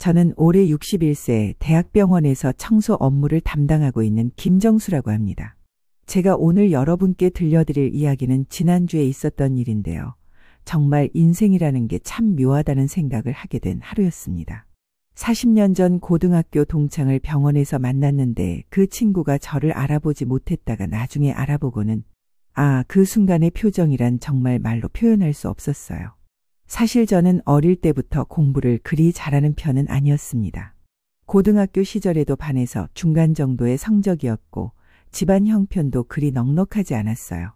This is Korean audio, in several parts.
저는 올해 61세 대학병원에서 청소 업무를 담당하고 있는 김정수라고 합니다. 제가 오늘 여러분께 들려드릴 이야기는 지난주에 있었던 일인데요. 정말 인생이라는 게 참 묘하다는 생각을 하게 된 하루였습니다. 40년 전 고등학교 동창을 병원에서 만났는데 그 친구가 저를 알아보지 못했다가 나중에 알아보고는 그 순간의 표정이란 정말 말로 표현할 수 없었어요. 사실 저는 어릴 때부터 공부를 그리 잘하는 편은 아니었습니다. 고등학교 시절에도 반에서 중간 정도의 성적이었고 집안 형편도 그리 넉넉하지 않았어요.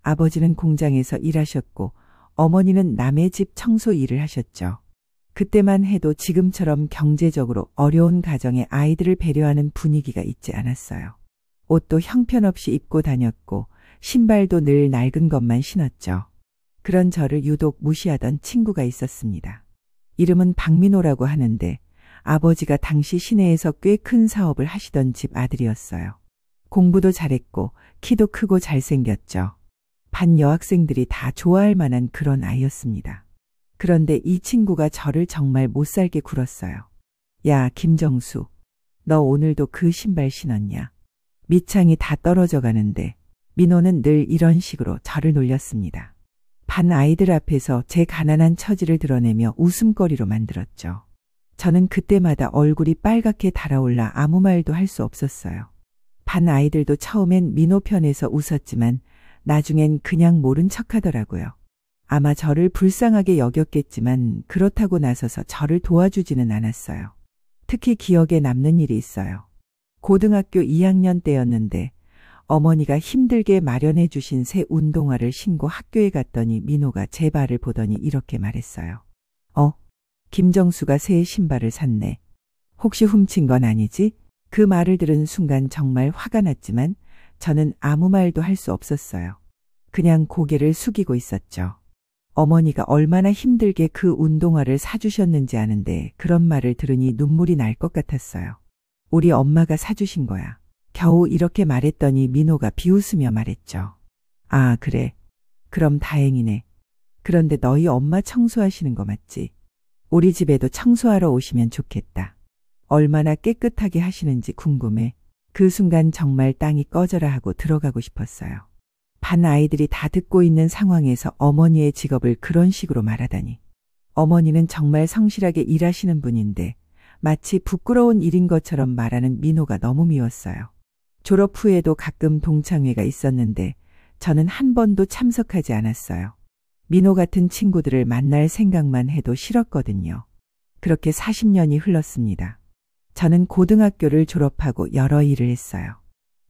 아버지는 공장에서 일하셨고 어머니는 남의 집 청소 일을 하셨죠. 그때만 해도 지금처럼 경제적으로 어려운 가정의 아이들을 배려하는 분위기가 있지 않았어요. 옷도 형편없이 입고 다녔고 신발도 늘 낡은 것만 신었죠. 그런 저를 유독 무시하던 친구가 있었습니다. 이름은 박민호라고 하는데 아버지가 당시 시내에서 꽤 큰 사업을 하시던 집 아들이었어요. 공부도 잘했고 키도 크고 잘생겼죠. 반 여학생들이 다 좋아할 만한 그런 아이였습니다. 그런데 이 친구가 저를 정말 못살게 굴었어요. 야, 김정수, 너 오늘도 그 신발 신었냐? 밑창이 다 떨어져 가는데. 민호는 늘 이런 식으로 저를 놀렸습니다. 반 아이들 앞에서 제 가난한 처지를 드러내며 웃음거리로 만들었죠. 저는 그때마다 얼굴이 빨갛게 달아올라 아무 말도 할 수 없었어요. 반 아이들도 처음엔 민호 편에서 웃었지만 나중엔 그냥 모른 척하더라고요. 아마 저를 불쌍하게 여겼겠지만 그렇다고 나서서 저를 도와주지는 않았어요. 특히 기억에 남는 일이 있어요. 고등학교 2학년 때였는데 어머니가 힘들게 마련해 주신 새 운동화를 신고 학교에 갔더니 민호가 제 발을 보더니 이렇게 말했어요. 김정수가 새 신발을 샀네. 혹시 훔친 건 아니지? 그 말을 들은 순간 정말 화가 났지만 저는 아무 말도 할 수 없었어요. 그냥 고개를 숙이고 있었죠. 어머니가 얼마나 힘들게 그 운동화를 사주셨는지 아는데 그런 말을 들으니 눈물이 날 것 같았어요. 우리 엄마가 사주신 거야. 겨우 이렇게 말했더니 민호가 비웃으며 말했죠. 아, 그래. 그럼 다행이네. 그런데 너희 엄마 청소하시는 거 맞지? 우리 집에도 청소하러 오시면 좋겠다. 얼마나 깨끗하게 하시는지 궁금해. 그 순간 정말 땅이 꺼져라 하고 들어가고 싶었어요. 반 아이들이 다 듣고 있는 상황에서 어머니의 직업을 그런 식으로 말하다니. 어머니는 정말 성실하게 일하시는 분인데 마치 부끄러운 일인 것처럼 말하는 민호가 너무 미웠어요. 졸업 후에도 가끔 동창회가 있었는데 저는 한 번도 참석하지 않았어요. 민호 같은 친구들을 만날 생각만 해도 싫었거든요. 그렇게 40년이 흘렀습니다. 저는 고등학교를 졸업하고 여러 일을 했어요.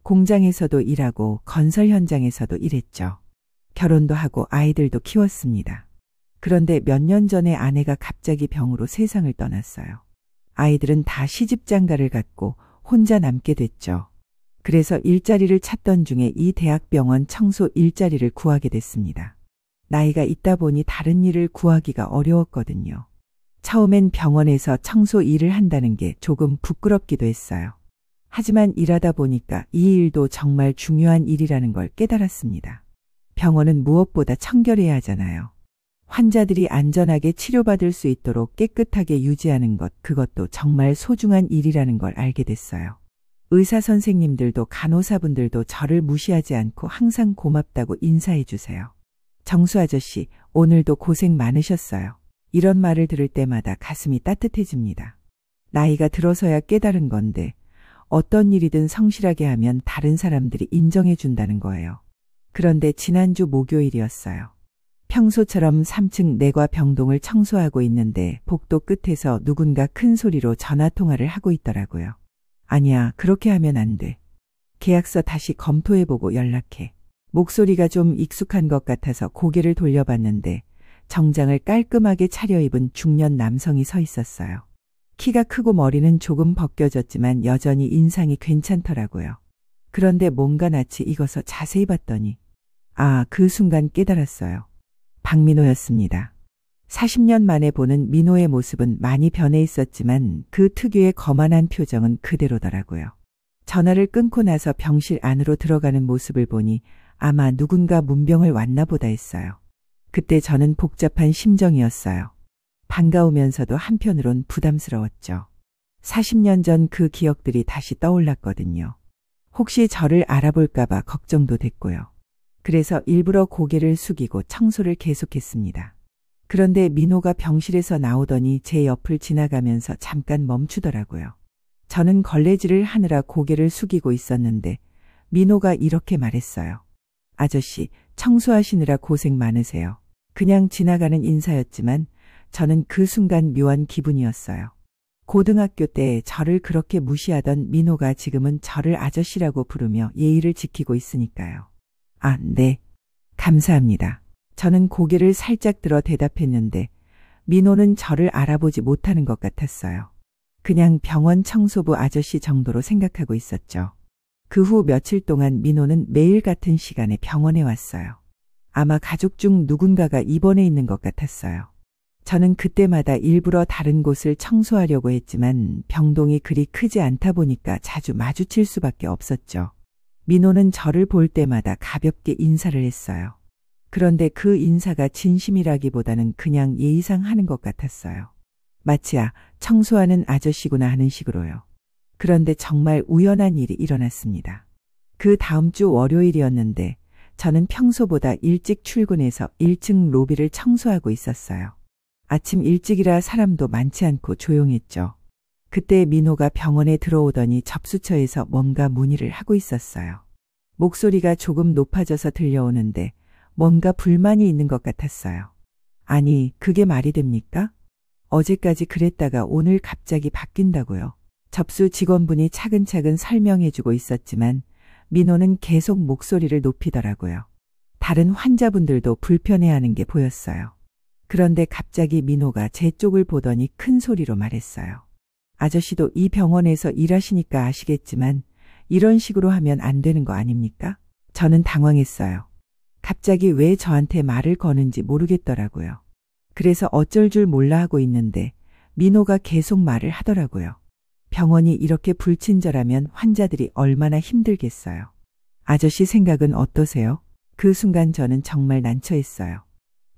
공장에서도 일하고 건설 현장에서도 일했죠. 결혼도 하고 아이들도 키웠습니다. 그런데 몇 년 전에 아내가 갑자기 병으로 세상을 떠났어요. 아이들은 다 시집장가를 갔고 혼자 남게 됐죠. 그래서 일자리를 찾던 중에 이 대학병원 청소 일자리를 구하게 됐습니다. 나이가 있다 보니 다른 일을 구하기가 어려웠거든요. 처음엔 병원에서 청소 일을 한다는 게 조금 부끄럽기도 했어요. 하지만 일하다 보니까 이 일도 정말 중요한 일이라는 걸 깨달았습니다. 병원은 무엇보다 청결해야 하잖아요. 환자들이 안전하게 치료받을 수 있도록 깨끗하게 유지하는 것, 그것도 정말 소중한 일이라는 걸 알게 됐어요. 의사 선생님들도 간호사분들도 저를 무시하지 않고 항상 고맙다고 인사해 주세요. 정수 아저씨, 오늘도 고생 많으셨어요. 이런 말을 들을 때마다 가슴이 따뜻해집니다. 나이가 들어서야 깨달은 건데 어떤 일이든 성실하게 하면 다른 사람들이 인정해 준다는 거예요. 그런데 지난주 목요일이었어요. 평소처럼 3층 내과 병동을 청소하고 있는데 복도 끝에서 누군가 큰 소리로 전화통화를 하고 있더라고요. 아니야, 그렇게 하면 안 돼. 계약서 다시 검토해보고 연락해. 목소리가 좀 익숙한 것 같아서 고개를 돌려봤는데 정장을 깔끔하게 차려입은 중년 남성이 서 있었어요. 키가 크고 머리는 조금 벗겨졌지만 여전히 인상이 괜찮더라고요. 그런데 뭔가 낯이 익어서 자세히 봤더니 그 순간 깨달았어요. 박민호였습니다. 40년 만에 보는 민호의 모습은 많이 변해 있었지만 그 특유의 거만한 표정은 그대로더라고요. 전화를 끊고 나서 병실 안으로 들어가는 모습을 보니 아마 누군가 문병을 왔나 보다 했어요. 그때 저는 복잡한 심정이었어요. 반가우면서도 한편으론 부담스러웠죠. 40년 전 그 기억들이 다시 떠올랐거든요. 혹시 저를 알아볼까봐 걱정도 됐고요. 그래서 일부러 고개를 숙이고 청소를 계속했습니다. 그런데 민호가 병실에서 나오더니 제 옆을 지나가면서 잠깐 멈추더라고요. 저는 걸레질을 하느라 고개를 숙이고 있었는데 민호가 이렇게 말했어요. 아저씨, 청소하시느라 고생 많으세요. 그냥 지나가는 인사였지만 저는 그 순간 묘한 기분이었어요. 고등학교 때 저를 그렇게 무시하던 민호가 지금은 저를 아저씨라고 부르며 예의를 지키고 있으니까요. 아, 네. 감사합니다. 저는 고개를 살짝 들어 대답했는데 민호는 저를 알아보지 못하는 것 같았어요. 그냥 병원 청소부 아저씨 정도로 생각하고 있었죠. 그 후 며칠 동안 민호는 매일 같은 시간에 병원에 왔어요. 아마 가족 중 누군가가 입원해 있는 것 같았어요. 저는 그때마다 일부러 다른 곳을 청소하려고 했지만 병동이 그리 크지 않다 보니까 자주 마주칠 수밖에 없었죠. 민호는 저를 볼 때마다 가볍게 인사를 했어요. 그런데 그 인사가 진심이라기보다는 그냥 예의상 하는 것 같았어요. 마치 청소하는 아저씨구나 하는 식으로요. 그런데 정말 우연한 일이 일어났습니다. 그 다음 주 월요일이었는데 저는 평소보다 일찍 출근해서 1층 로비를 청소하고 있었어요. 아침 일찍이라 사람도 많지 않고 조용했죠. 그때 민호가 병원에 들어오더니 접수처에서 뭔가 문의를 하고 있었어요. 목소리가 조금 높아져서 들려오는데 뭔가 불만이 있는 것 같았어요. 아니, 그게 말이 됩니까? 어제까지 그랬다가 오늘 갑자기 바뀐다고요. 접수 직원분이 차근차근 설명해주고 있었지만 민호는 계속 목소리를 높이더라고요. 다른 환자분들도 불편해하는 게 보였어요. 그런데 갑자기 민호가 제 쪽을 보더니 큰 소리로 말했어요. 아저씨도 이 병원에서 일하시니까 아시겠지만 이런 식으로 하면 안 되는 거 아닙니까? 저는 당황했어요. 갑자기 왜 저한테 말을 거는지 모르겠더라고요. 그래서 어쩔 줄 몰라 하고 있는데 민호가 계속 말을 하더라고요. 병원이 이렇게 불친절하면 환자들이 얼마나 힘들겠어요. 아저씨 생각은 어떠세요? 그 순간 저는 정말 난처했어요.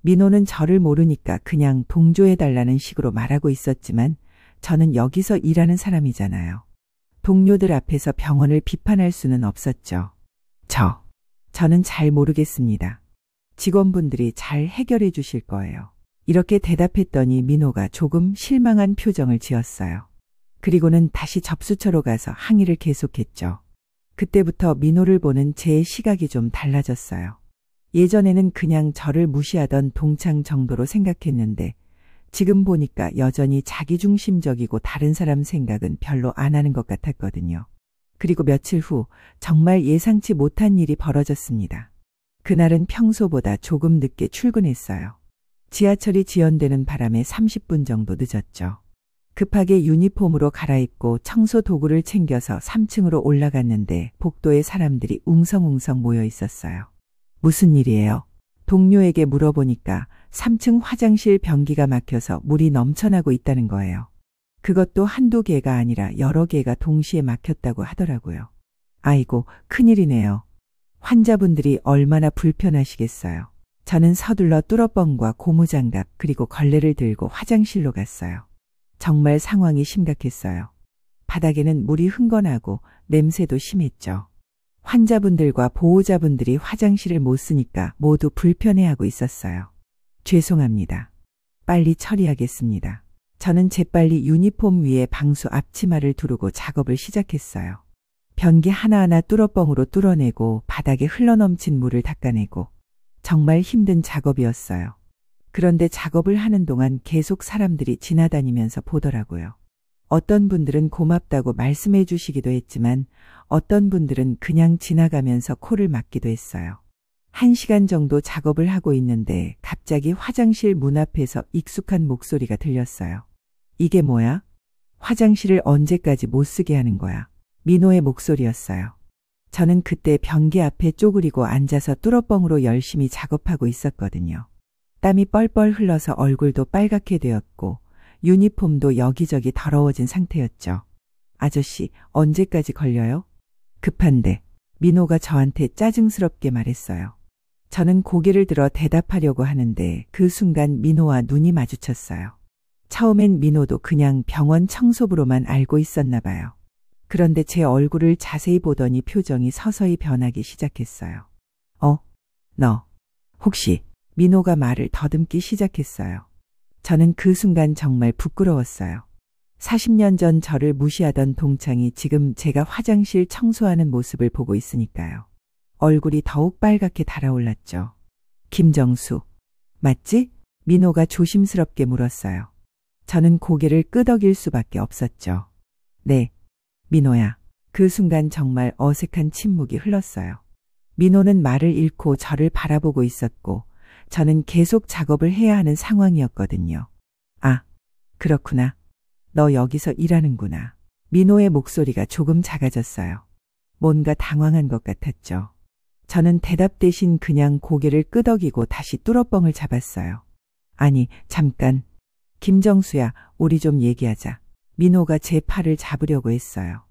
민호는 저를 모르니까 그냥 동조해달라는 식으로 말하고 있었지만 저는 여기서 일하는 사람이잖아요. 동료들 앞에서 병원을 비판할 수는 없었죠. 저는 잘 모르겠습니다. 직원분들이 잘 해결해 주실 거예요. 이렇게 대답했더니 민호가 조금 실망한 표정을 지었어요. 그리고는 다시 접수처로 가서 항의를 계속했죠. 그때부터 민호를 보는 제 시각이 좀 달라졌어요. 예전에는 그냥 저를 무시하던 동창 정도로 생각했는데 지금 보니까 여전히 자기중심적이고 다른 사람 생각은 별로 안 하는 것 같았거든요. 그리고 며칠 후 정말 예상치 못한 일이 벌어졌습니다. 그날은 평소보다 조금 늦게 출근했어요. 지하철이 지연되는 바람에 30분 정도 늦었죠. 급하게 유니폼으로 갈아입고 청소 도구를 챙겨서 3층으로 올라갔는데 복도에 사람들이 웅성웅성 모여 있었어요. 무슨 일이에요? 동료에게 물어보니까 3층 화장실 변기가 막혀서 물이 넘쳐나고 있다는 거예요. 그것도 한두 개가 아니라 여러 개가 동시에 막혔다고 하더라고요. 아이고, 큰일이네요. 환자분들이 얼마나 불편하시겠어요. 저는 서둘러 뚫어뻥과 고무장갑 그리고 걸레를 들고 화장실로 갔어요. 정말 상황이 심각했어요. 바닥에는 물이 흥건하고 냄새도 심했죠. 환자분들과 보호자분들이 화장실을 못 쓰니까 모두 불편해하고 있었어요. 죄송합니다. 빨리 처리하겠습니다. 저는 재빨리 유니폼 위에 방수 앞치마를 두르고 작업을 시작했어요. 변기 하나하나 뚫어뻥으로 뚫어내고 바닥에 흘러넘친 물을 닦아내고 정말 힘든 작업이었어요. 그런데 작업을 하는 동안 계속 사람들이 지나다니면서 보더라고요. 어떤 분들은 고맙다고 말씀해 주시기도 했지만 어떤 분들은 그냥 지나가면서 코를 막기도 했어요. 1시간 정도 작업을 하고 있는데 갑자기 화장실 문 앞에서 익숙한 목소리가 들렸어요. 이게 뭐야? 화장실을 언제까지 못 쓰게 하는 거야? 민호의 목소리였어요. 저는 그때 변기 앞에 쪼그리고 앉아서 뚫어뻥으로 열심히 작업하고 있었거든요. 땀이 뻘뻘 흘러서 얼굴도 빨갛게 되었고 유니폼도 여기저기 더러워진 상태였죠. 아저씨, 언제까지 걸려요? 급한데. 민호가 저한테 짜증스럽게 말했어요. 저는 고개를 들어 대답하려고 하는데 그 순간 민호와 눈이 마주쳤어요. 처음엔 민호도 그냥 병원 청소부로만 알고 있었나 봐요. 그런데 제 얼굴을 자세히 보더니 표정이 서서히 변하기 시작했어요. 너, 혹시, 민호가 말을 더듬기 시작했어요. 저는 그 순간 정말 부끄러웠어요. 40년 전 저를 무시하던 동창이 지금 제가 화장실 청소하는 모습을 보고 있으니까요. 얼굴이 더욱 빨갛게 달아올랐죠. 김정수, 맞지? 민호가 조심스럽게 물었어요. 저는 고개를 끄덕일 수밖에 없었죠. 네, 민호야. 그 순간 정말 어색한 침묵이 흘렀어요. 민호는 말을 잃고 저를 바라보고 있었고 저는 계속 작업을 해야 하는 상황이었거든요. 아, 그렇구나. 너 여기서 일하는구나. 민호의 목소리가 조금 작아졌어요. 뭔가 당황한 것 같았죠. 저는 대답 대신 그냥 고개를 끄덕이고 다시 뚫어뻥을 잡았어요. 아니, 잠깐. 김정수야, 우리 좀 얘기하자. 민호가 제 팔을 잡으려고 했어요.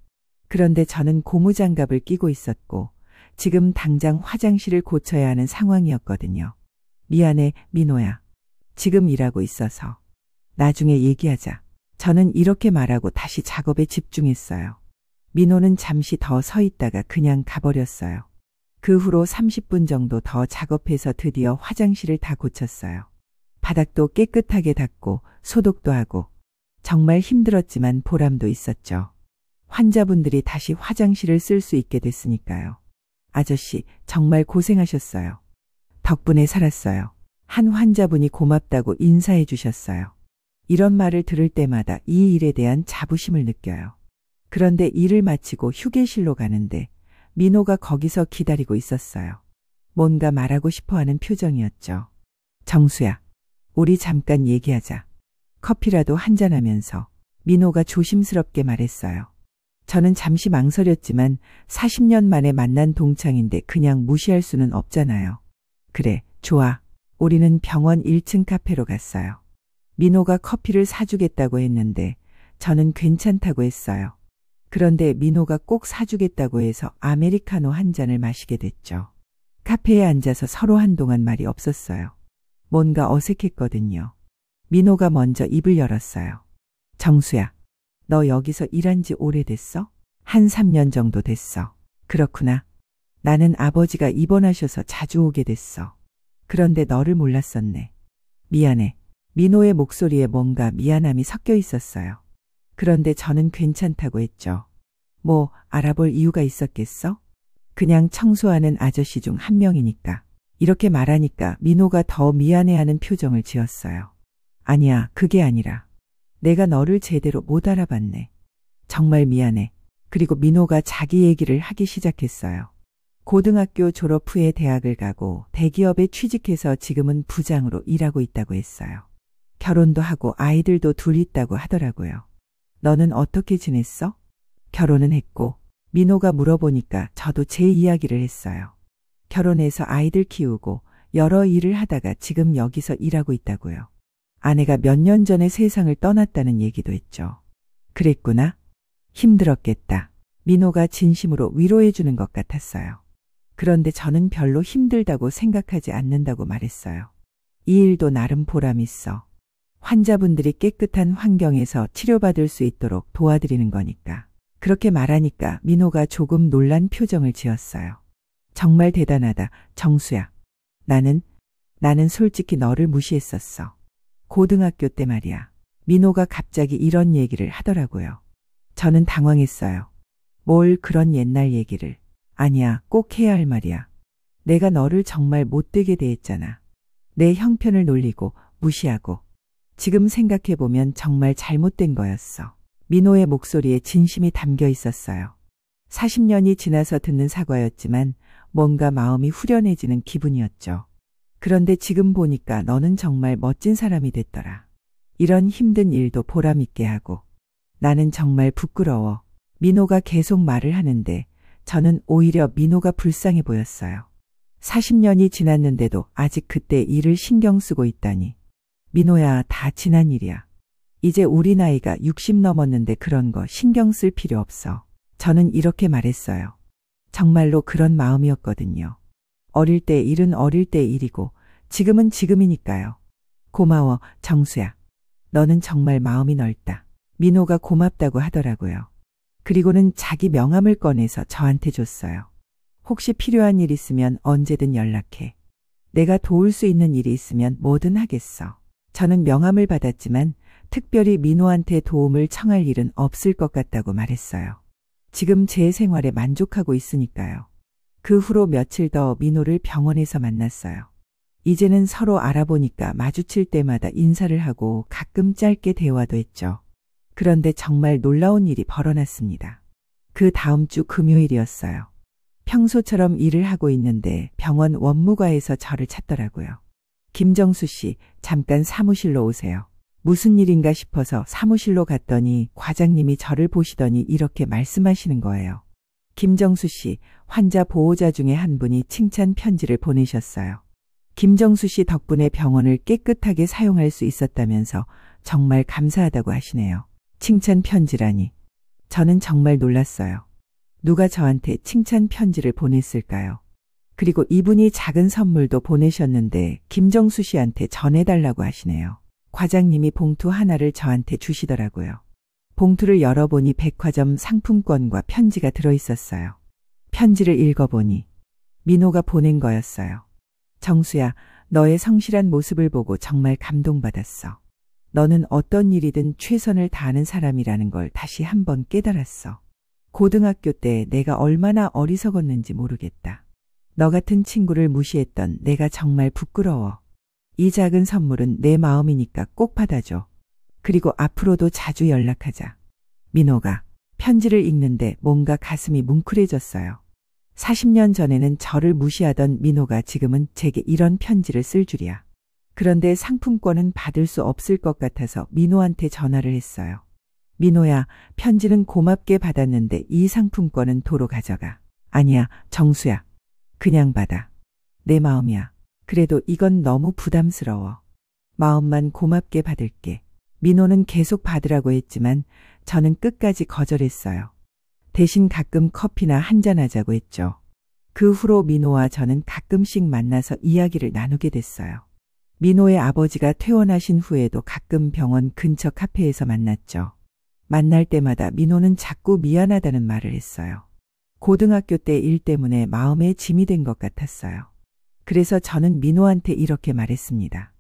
그런데 저는 고무장갑을 끼고 있었고 지금 당장 화장실을 고쳐야 하는 상황이었거든요. 미안해, 민호야. 지금 일하고 있어서. 나중에 얘기하자. 저는 이렇게 말하고 다시 작업에 집중했어요. 민호는 잠시 더 서 있다가 그냥 가버렸어요. 그 후로 30분 정도 더 작업해서 드디어 화장실을 다 고쳤어요. 바닥도 깨끗하게 닦고 소독도 하고 정말 힘들었지만 보람도 있었죠. 환자분들이 다시 화장실을 쓸 수 있게 됐으니까요. 아저씨, 정말 고생하셨어요. 덕분에 살았어요. 한 환자분이 고맙다고 인사해 주셨어요. 이런 말을 들을 때마다 이 일에 대한 자부심을 느껴요. 그런데 일을 마치고 휴게실로 가는데 민호가 거기서 기다리고 있었어요. 뭔가 말하고 싶어하는 표정이었죠. 정수야, 우리 잠깐 얘기하자. 커피라도 한잔하면서 민호가 조심스럽게 말했어요. 저는 잠시 망설였지만 40년 만에 만난 동창인데 그냥 무시할 수는 없잖아요. 그래, 좋아. 우리는 병원 1층 카페로 갔어요. 민호가 커피를 사주겠다고 했는데 저는 괜찮다고 했어요. 그런데 민호가 꼭 사주겠다고 해서 아메리카노 한 잔을 마시게 됐죠. 카페에 앉아서 서로 한동안 말이 없었어요. 뭔가 어색했거든요. 민호가 먼저 입을 열었어요. 정수야, 너 여기서 일한 지 오래됐어? 한 3년 정도 됐어. 그렇구나. 나는 아버지가 입원하셔서 자주 오게 됐어. 그런데 너를 몰랐었네. 미안해. 민호의 목소리에 뭔가 미안함이 섞여 있었어요. 그런데 저는 괜찮다고 했죠. 뭐 알아볼 이유가 있었겠어? 그냥 청소하는 아저씨 중 한 명이니까. 이렇게 말하니까 민호가 더 미안해하는 표정을 지었어요. 아니야, 그게 아니라 내가 너를 제대로 못 알아봤네. 정말 미안해. 그리고 민호가 자기 얘기를 하기 시작했어요. 고등학교 졸업 후에 대학을 가고 대기업에 취직해서 지금은 부장으로 일하고 있다고 했어요. 결혼도 하고 아이들도 둘 있다고 하더라고요. 너는 어떻게 지냈어? 결혼은 했고, 민호가 물어보니까 저도 제 이야기를 했어요. 결혼해서 아이들 키우고 여러 일을 하다가 지금 여기서 일하고 있다고요. 아내가 몇 년 전에 세상을 떠났다는 얘기도 했죠. 그랬구나. 힘들었겠다. 민호가 진심으로 위로해 주는 것 같았어요. 그런데 저는 별로 힘들다고 생각하지 않는다고 말했어요. 이 일도 나름 보람 있어. 환자분들이 깨끗한 환경에서 치료받을 수 있도록 도와드리는 거니까. 그렇게 말하니까 민호가 조금 놀란 표정을 지었어요. 정말 대단하다, 정수야. 나는 솔직히 너를 무시했었어. 고등학교 때 말이야. 민호가 갑자기 이런 얘기를 하더라고요. 저는 당황했어요. 뭘 그런 옛날 얘기를. 아니야, 꼭 해야 할 말이야. 내가 너를 정말 못되게 대했잖아. 내 형편을 놀리고 무시하고. 지금 생각해보면 정말 잘못된 거였어. 민호의 목소리에 진심이 담겨 있었어요. 40년이 지나서 듣는 사과였지만 뭔가 마음이 후련해지는 기분이었죠. 그런데 지금 보니까 너는 정말 멋진 사람이 됐더라. 이런 힘든 일도 보람 있게 하고. 나는 정말 부끄러워. 민호가 계속 말을 하는데 저는 오히려 민호가 불쌍해 보였어요. 40년이 지났는데도 아직 그때 일을 신경 쓰고 있다니. 민호야, 다 지난 일이야. 이제 우리 나이가 60 넘었는데 그런 거 신경 쓸 필요 없어. 저는 이렇게 말했어요. 정말로 그런 마음이었거든요. 어릴 때 일은 어릴 때 일이고 지금은 지금이니까요. 고마워, 정수야. 너는 정말 마음이 넓다. 민호가 고맙다고 하더라고요. 그리고는 자기 명함을 꺼내서 저한테 줬어요. 혹시 필요한 일 있으면 언제든 연락해. 내가 도울 수 있는 일이 있으면 뭐든 하겠어. 저는 명함을 받았지만 특별히 민호한테 도움을 청할 일은 없을 것 같다고 말했어요. 지금 제 생활에 만족하고 있으니까요. 그 후로 며칠 더 민호를 병원에서 만났어요. 이제는 서로 알아보니까 마주칠 때마다 인사를 하고 가끔 짧게 대화도 했죠. 그런데 정말 놀라운 일이 벌어났습니다. 그 다음 주 금요일이었어요. 평소처럼 일을 하고 있는데 병원 원무과에서 저를 찾더라고요. 김정수 씨, 잠깐 사무실로 오세요. 무슨 일인가 싶어서 사무실로 갔더니 과장님이 저를 보시더니 이렇게 말씀하시는 거예요. 김정수 씨, 환자 보호자 중에 한 분이 칭찬 편지를 보내셨어요. 김정수 씨 덕분에 병원을 깨끗하게 사용할 수 있었다면서 정말 감사하다고 하시네요. 칭찬 편지라니. 저는 정말 놀랐어요. 누가 저한테 칭찬 편지를 보냈을까요? 그리고 이분이 작은 선물도 보내셨는데 김정수 씨한테 전해달라고 하시네요. 과장님이 봉투 하나를 저한테 주시더라고요. 봉투를 열어보니 백화점 상품권과 편지가 들어있었어요. 편지를 읽어보니 민호가 보낸 거였어요. 정수야, 너의 성실한 모습을 보고 정말 감동받았어. 너는 어떤 일이든 최선을 다하는 사람이라는 걸 다시 한번 깨달았어. 고등학교 때 내가 얼마나 어리석었는지 모르겠다. 너 같은 친구를 무시했던 내가 정말 부끄러워. 이 작은 선물은 내 마음이니까 꼭 받아줘. 그리고 앞으로도 자주 연락하자. 민호가 편지를 읽는데 뭔가 가슴이 뭉클해졌어요. 40년 전에는 저를 무시하던 민호가 지금은 제게 이런 편지를 쓸 줄이야. 그런데 상품권은 받을 수 없을 것 같아서 민호한테 전화를 했어요. 민호야, 편지는 고맙게 받았는데 이 상품권은 도로 가져가. 아니야, 정수야. 그냥 받아. 내 마음이야. 그래도 이건 너무 부담스러워. 마음만 고맙게 받을게. 민호는 계속 받으라고 했지만 저는 끝까지 거절했어요. 대신 가끔 커피나 한잔하자고 했죠. 그 후로 민호와 저는 가끔씩 만나서 이야기를 나누게 됐어요. 민호의 아버지가 퇴원하신 후에도 가끔 병원 근처 카페에서 만났죠. 만날 때마다 민호는 자꾸 미안하다는 말을 했어요. 고등학교 때 일 때문에 마음에 짐이 된 것 같았어요. 그래서 저는 민호한테 이렇게 말했습니다.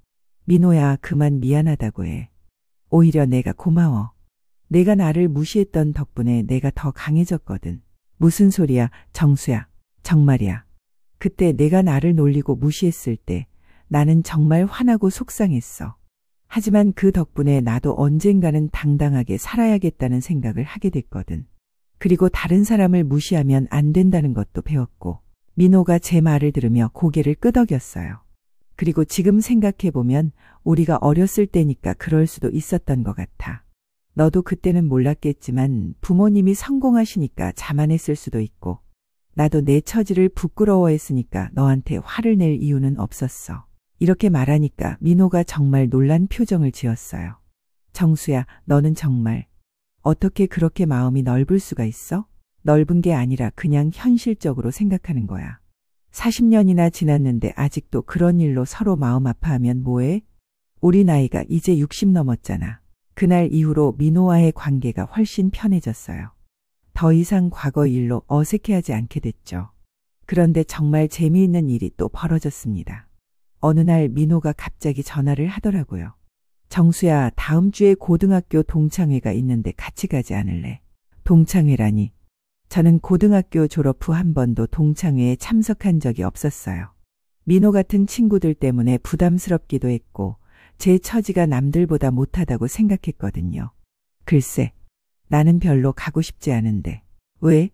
민호야, 그만 미안하다고 해. 오히려 내가 고마워. 내가 나를 무시했던 덕분에 내가 더 강해졌거든. 무슨 소리야, 정수야. 정말이야. 그때 내가 나를 놀리고 무시했을 때 나는 정말 화나고 속상했어. 하지만 그 덕분에 나도 언젠가는 당당하게 살아야겠다는 생각을 하게 됐거든. 그리고 다른 사람을 무시하면 안 된다는 것도 배웠고, 민호가 제 말을 들으며 고개를 끄덕였어요. 그리고 지금 생각해보면 우리가 어렸을 때니까 그럴 수도 있었던 것 같아. 너도 그때는 몰랐겠지만 부모님이 성공하시니까 자만했을 수도 있고, 나도 내 처지를 부끄러워했으니까 너한테 화를 낼 이유는 없었어. 이렇게 말하니까 민호가 정말 놀란 표정을 지었어요. 정수야, 너는 정말 어떻게 그렇게 마음이 넓을 수가 있어? 넓은 게 아니라 그냥 현실적으로 생각하는 거야. 40년이나 지났는데 아직도 그런 일로 서로 마음 아파하면 뭐해? 우리 나이가 이제 60 넘었잖아. 그날 이후로 민호와의 관계가 훨씬 편해졌어요. 더 이상 과거 일로 어색해하지 않게 됐죠. 그런데 정말 재미있는 일이 또 벌어졌습니다. 어느 날 민호가 갑자기 전화를 하더라고요. 정수야, 다음 주에 고등학교 동창회가 있는데 같이 가지 않을래? 동창회라니. 저는 고등학교 졸업 후 한 번도 동창회에 참석한 적이 없었어요. 민호 같은 친구들 때문에 부담스럽기도 했고 제 처지가 남들보다 못하다고 생각했거든요. 글쎄, 나는 별로 가고 싶지 않은데. 왜?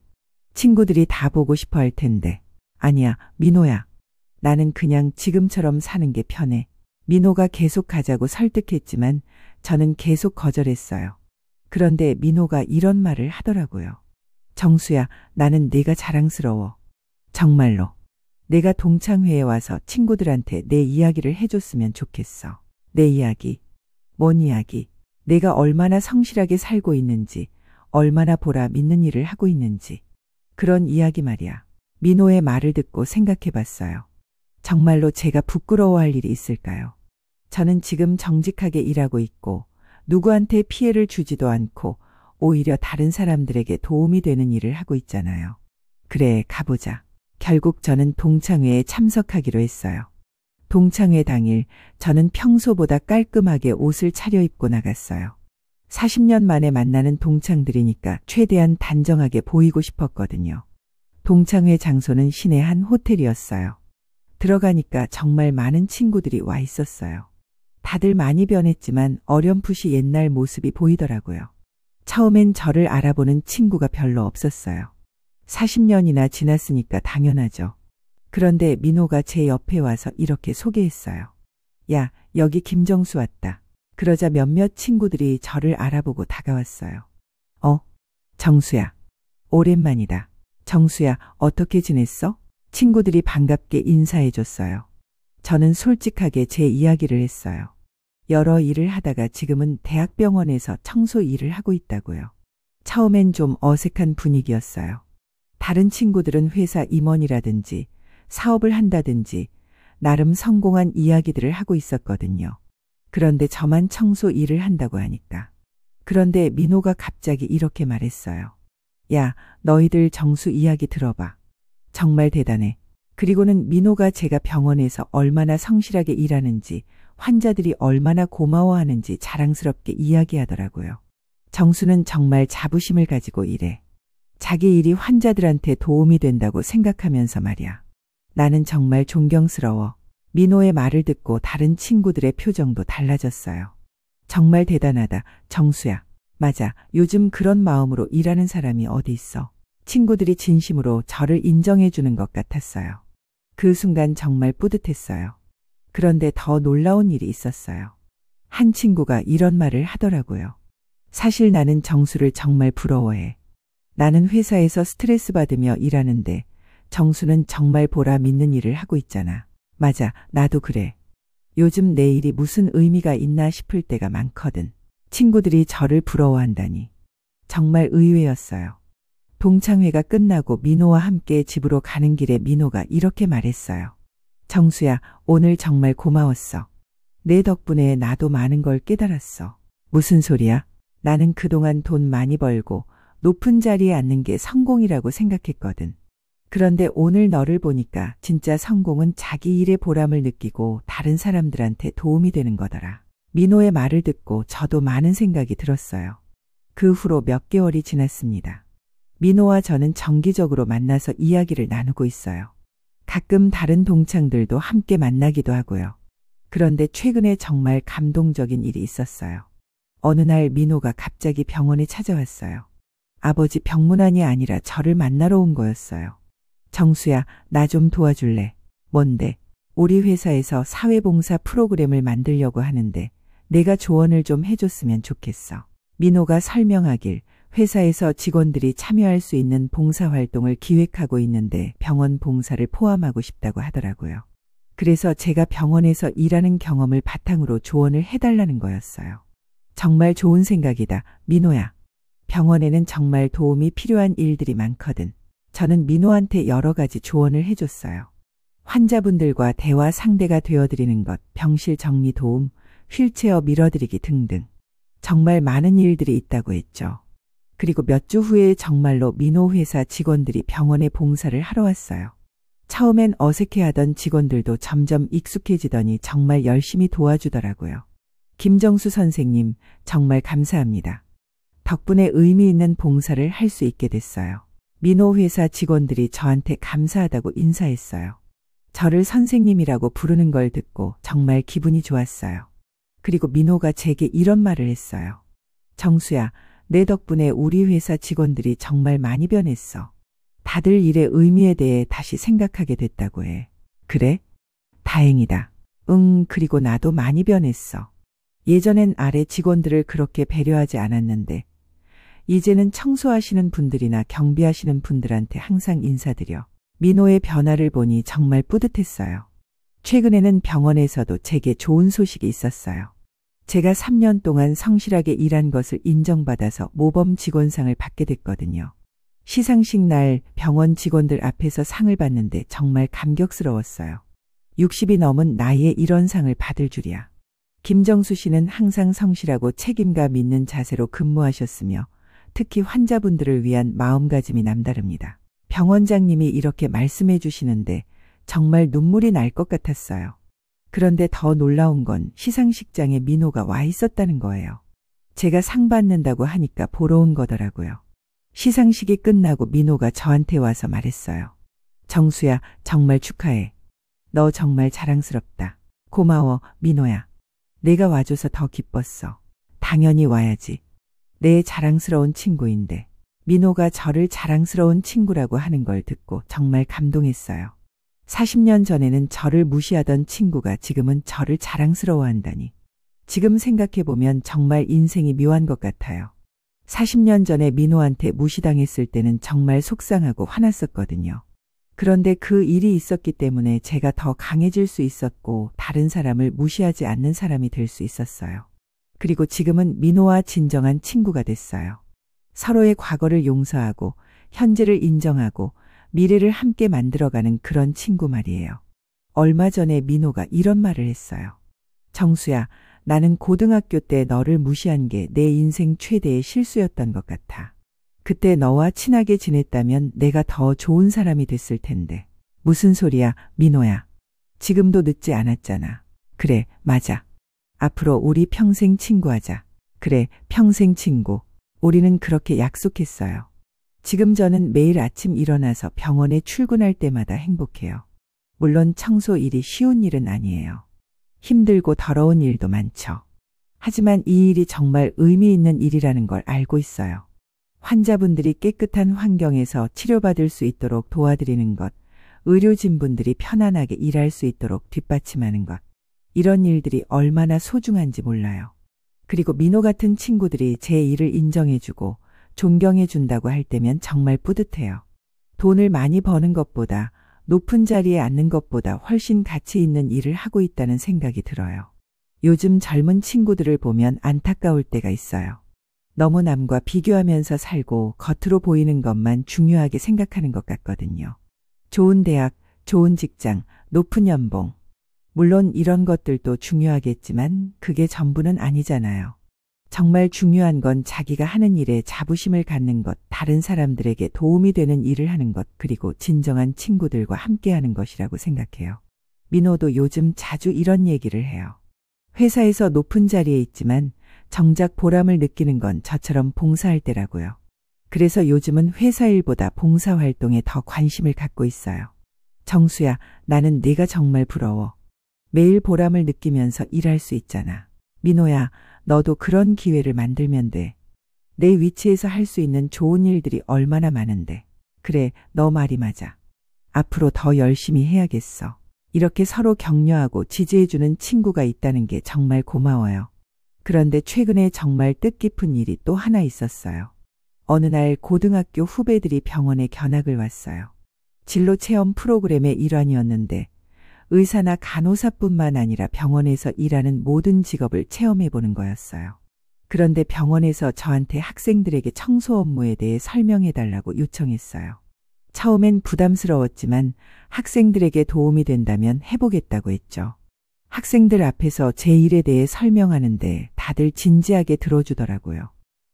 친구들이 다 보고 싶어 할 텐데. 아니야, 민호야. 나는 그냥 지금처럼 사는 게 편해. 민호가 계속 가자고 설득했지만 저는 계속 거절했어요. 그런데 민호가 이런 말을 하더라고요. 정수야, 나는 네가 자랑스러워. 정말로. 내가 동창회에 와서 친구들한테 내 이야기를 해줬으면 좋겠어. 내 이야기. 뭔 이야기? 내가 얼마나 성실하게 살고 있는지, 얼마나 보람 있는 일을 하고 있는지. 그런 이야기 말이야. 민호의 말을 듣고 생각해봤어요. 정말로 제가 부끄러워할 일이 있을까요? 저는 지금 정직하게 일하고 있고 누구한테 피해를 주지도 않고 오히려 다른 사람들에게 도움이 되는 일을 하고 있잖아요. 그래, 가보자. 결국 저는 동창회에 참석하기로 했어요. 동창회 당일 저는 평소보다 깔끔하게 옷을 차려입고 나갔어요. 40년 만에 만나는 동창들이니까 최대한 단정하게 보이고 싶었거든요. 동창회 장소는 시내 한 호텔이었어요. 들어가니까 정말 많은 친구들이 와 있었어요. 다들 많이 변했지만 어렴풋이 옛날 모습이 보이더라고요. 처음엔 저를 알아보는 친구가 별로 없었어요. 40년이나 지났으니까 당연하죠. 그런데 민호가 제 옆에 와서 이렇게 소개했어요. 야, 여기 김정수 왔다. 그러자 몇몇 친구들이 저를 알아보고 다가왔어요. 정수야. 오랜만이다. 정수야, 어떻게 지냈어? 친구들이 반갑게 인사해줬어요. 저는 솔직하게 제 이야기를 했어요. 여러 일을 하다가 지금은 대학병원에서 청소 일을 하고 있다고요. 처음엔 좀 어색한 분위기였어요. 다른 친구들은 회사 임원이라든지 사업을 한다든지 나름 성공한 이야기들을 하고 있었거든요. 그런데 저만 청소 일을 한다고 하니까. 그런데 민호가 갑자기 이렇게 말했어요. 야, 너희들 정수 이야기 들어봐. 정말 대단해. 그리고는 민호가 제가 병원에서 얼마나 성실하게 일하는지, 환자들이 얼마나 고마워하는지 자랑스럽게 이야기하더라고요. 정수는 정말 자부심을 가지고 일해. 자기 일이 환자들한테 도움이 된다고 생각하면서 말이야. 나는 정말 존경스러워. 민호의 말을 듣고 다른 친구들의 표정도 달라졌어요. 정말 대단하다, 정수야. 맞아, 요즘 그런 마음으로 일하는 사람이 어디 있어. 친구들이 진심으로 저를 인정해 주는 것 같았어요. 그 순간 정말 뿌듯했어요. 그런데 더 놀라운 일이 있었어요. 한 친구가 이런 말을 하더라고요. 사실 나는 정수를 정말 부러워해. 나는 회사에서 스트레스 받으며 일하는데 정수는 정말 보람 있는 일을 하고 있잖아. 맞아, 나도 그래. 요즘 내 일이 무슨 의미가 있나 싶을 때가 많거든. 친구들이 저를 부러워한다니. 정말 의외였어요. 동창회가 끝나고 민호와 함께 집으로 가는 길에 민호가 이렇게 말했어요. 정수야, 오늘 정말 고마웠어. 내 덕분에 나도 많은 걸 깨달았어. 무슨 소리야? 나는 그동안 돈 많이 벌고 높은 자리에 앉는 게 성공이라고 생각했거든. 그런데 오늘 너를 보니까 진짜 성공은 자기 일의 보람을 느끼고 다른 사람들한테 도움이 되는 거더라. 민호의 말을 듣고 저도 많은 생각이 들었어요. 그 후로 몇 개월이 지났습니다. 민호와 저는 정기적으로 만나서 이야기를 나누고 있어요. 가끔 다른 동창들도 함께 만나기도 하고요. 그런데 최근에 정말 감동적인 일이 있었어요. 어느 날 민호가 갑자기 병원에 찾아왔어요. 아버지 병문안이 아니라 저를 만나러 온 거였어요. 정수야, 나 좀 도와줄래? 뭔데? 우리 회사에서 사회봉사 프로그램을 만들려고 하는데 내가 조언을 좀 해줬으면 좋겠어. 민호가 설명하길 회사에서 직원들이 참여할 수 있는 봉사활동을 기획하고 있는데 병원 봉사를 포함하고 싶다고 하더라고요. 그래서 제가 병원에서 일하는 경험을 바탕으로 조언을 해달라는 거였어요. 정말 좋은 생각이다, 민호야. 병원에는 정말 도움이 필요한 일들이 많거든. 저는 민호한테 여러 가지 조언을 해줬어요. 환자분들과 대화 상대가 되어드리는 것, 병실 정리 도움, 휠체어 밀어드리기 등등. 정말 많은 일들이 있다고 했죠. 그리고 몇 주 후에 정말로 민호 회사 직원들이 병원에 봉사를 하러 왔어요. 처음엔 어색해하던 직원들도 점점 익숙해지더니 정말 열심히 도와주더라고요. 김정수 선생님, 정말 감사합니다. 덕분에 의미 있는 봉사를 할 수 있게 됐어요. 민호 회사 직원들이 저한테 감사하다고 인사했어요. 저를 선생님이라고 부르는 걸 듣고 정말 기분이 좋았어요. 그리고 민호가 제게 이런 말을 했어요. 정수야, 내 덕분에 우리 회사 직원들이 정말 많이 변했어. 다들 일의 의미에 대해 다시 생각하게 됐다고 해. 그래? 다행이다. 그리고 나도 많이 변했어. 예전엔 아래 직원들을 그렇게 배려하지 않았는데 이제는 청소하시는 분들이나 경비하시는 분들한테 항상 인사드려. 민호의 변화를 보니 정말 뿌듯했어요. 최근에는 병원에서도 제게 좋은 소식이 있었어요. 제가 3년 동안 성실하게 일한 것을 인정받아서 모범 직원상을 받게 됐거든요. 시상식 날 병원 직원들 앞에서 상을 받는데 정말 감격스러웠어요. 60이 넘은 나이에 이런 상을 받을 줄이야. 김정수 씨는 항상 성실하고 책임감 있는 자세로 근무하셨으며 특히 환자분들을 위한 마음가짐이 남다릅니다. 병원장님이 이렇게 말씀해 주시는데 정말 눈물이 날 것 같았어요. 그런데 더 놀라운 건 시상식장에 민호가 와 있었다는 거예요. 제가 상 받는다고 하니까 보러 온 거더라고요. 시상식이 끝나고 민호가 저한테 와서 말했어요. 정수야, 정말 축하해. 너 정말 자랑스럽다. 고마워, 민호야. 내가 와줘서 더 기뻤어. 당연히 와야지. 내 자랑스러운 친구인데. 민호가 저를 자랑스러운 친구라고 하는 걸 듣고 정말 감동했어요. 40년 전에는 저를 무시하던 친구가 지금은 저를 자랑스러워한다니. 지금 생각해보면 정말 인생이 묘한 것 같아요. 40년 전에 민호한테 무시당했을 때는 정말 속상하고 화났었거든요. 그런데 그 일이 있었기 때문에 제가 더 강해질 수 있었고 다른 사람을 무시하지 않는 사람이 될 수 있었어요. 그리고 지금은 민호와 진정한 친구가 됐어요. 서로의 과거를 용서하고 현재를 인정하고 미래를 함께 만들어가는 그런 친구 말이에요. 얼마 전에 민호가 이런 말을 했어요. 정수야, 나는 고등학교 때 너를 무시한 게 내 인생 최대의 실수였던 것 같아. 그때 너와 친하게 지냈다면 내가 더 좋은 사람이 됐을 텐데. 무슨 소리야, 민호야. 지금도 늦지 않았잖아. 그래, 맞아. 앞으로 우리 평생 친구하자. 그래, 평생 친구. 우리는 그렇게 약속했어요. 지금 저는 매일 아침 일어나서 병원에 출근할 때마다 행복해요. 물론 청소 일이 쉬운 일은 아니에요. 힘들고 더러운 일도 많죠. 하지만 이 일이 정말 의미 있는 일이라는 걸 알고 있어요. 환자분들이 깨끗한 환경에서 치료받을 수 있도록 도와드리는 것, 의료진분들이 편안하게 일할 수 있도록 뒷받침하는 것, 이런 일들이 얼마나 소중한지 몰라요. 그리고 민호 같은 친구들이 제 일을 인정해주고 존경해준다고 할 때면 정말 뿌듯해요. 돈을 많이 버는 것보다 높은 자리에 앉는 것보다 훨씬 가치 있는 일을 하고 있다는 생각이 들어요. 요즘 젊은 친구들을 보면 안타까울 때가 있어요. 너무 남과 비교하면서 살고 겉으로 보이는 것만 중요하게 생각하는 것 같거든요. 좋은 대학, 좋은 직장, 높은 연봉. 물론 이런 것들도 중요하겠지만 그게 전부는 아니잖아요. 정말 중요한 건 자기가 하는 일에 자부심을 갖는 것, 다른 사람들에게 도움이 되는 일을 하는 것, 그리고 진정한 친구들과 함께하는 것이라고 생각해요. 민호도 요즘 자주 이런 얘기를 해요. 회사에서 높은 자리에 있지만 정작 보람을 느끼는 건 저처럼 봉사할 때라고요. 그래서 요즘은 회사 일보다 봉사활동에 더 관심을 갖고 있어요. 정수야, 나는 네가 정말 부러워. 매일 보람을 느끼면서 일할 수 있잖아. 민호야, 너도 그런 기회를 만들면 돼. 내 위치에서 할 수 있는 좋은 일들이 얼마나 많은데. 그래, 너 말이 맞아. 앞으로 더 열심히 해야겠어. 이렇게 서로 격려하고 지지해주는 친구가 있다는 게 정말 고마워요. 그런데 최근에 정말 뜻깊은 일이 또 하나 있었어요. 어느 날 고등학교 후배들이 병원에 견학을 왔어요. 진로 체험 프로그램의 일환이었는데 의사나 간호사뿐만 아니라 병원에서 일하는 모든 직업을 체험해보는 거였어요. 그런데 병원에서 저한테 학생들에게 청소 업무에 대해 설명해달라고 요청했어요. 처음엔 부담스러웠지만 학생들에게 도움이 된다면 해보겠다고 했죠. 학생들 앞에서 제 일에 대해 설명하는데 다들 진지하게 들어주더라고요.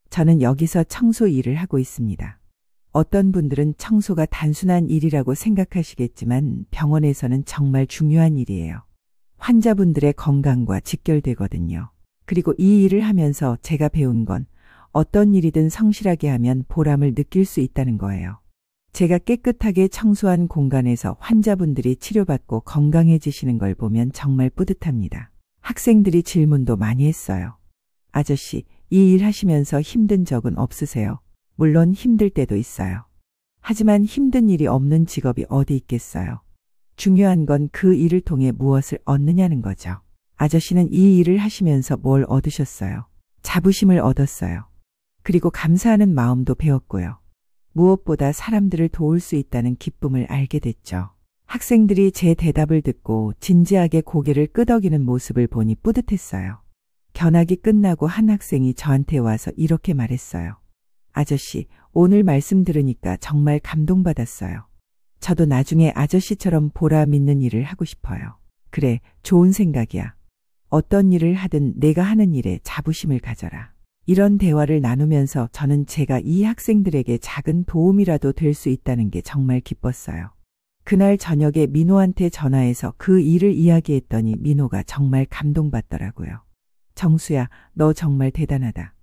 저는 여기서 청소 일을 하고 있습니다. 어떤 분들은 청소가 단순한 일이라고 생각하시겠지만 병원에서는 정말 중요한 일이에요. 환자분들의 건강과 직결되거든요. 그리고 이 일을 하면서 제가 배운 건 어떤 일이든 성실하게 하면 보람을 느낄 수 있다는 거예요. 제가 깨끗하게 청소한 공간에서 환자분들이 치료받고 건강해지시는 걸 보면 정말 뿌듯합니다. 학생들이 질문도 많이 했어요. 아저씨, 이 일 하시면서 힘든 적은 없으세요? 물론 힘들 때도 있어요. 하지만 힘든 일이 없는 직업이 어디 있겠어요? 중요한 건 그 일을 통해 무엇을 얻느냐는 거죠. 아저씨는 이 일을 하시면서 뭘 얻으셨어요? 자부심을 얻었어요. 그리고 감사하는 마음도 배웠고요. 무엇보다 사람들을 도울 수 있다는 기쁨을 알게 됐죠. 학생들이 제 대답을 듣고 진지하게 고개를 끄덕이는 모습을 보니 뿌듯했어요. 견학이 끝나고 한 학생이 저한테 와서 이렇게 말했어요. 아저씨, 오늘 말씀 들으니까 정말 감동받았어요. 저도 나중에 아저씨처럼 보람 있는 일을 하고 싶어요. 그래, 좋은 생각이야. 어떤 일을 하든 내가 하는 일에 자부심을 가져라. 이런 대화를 나누면서 저는 제가 이 학생들에게 작은 도움이라도 될 수 있다는 게 정말 기뻤어요. 그날 저녁에 민호한테 전화해서 그 일을 이야기했더니 민호가 정말 감동받더라고요. 정수야, 너 정말 대단하다.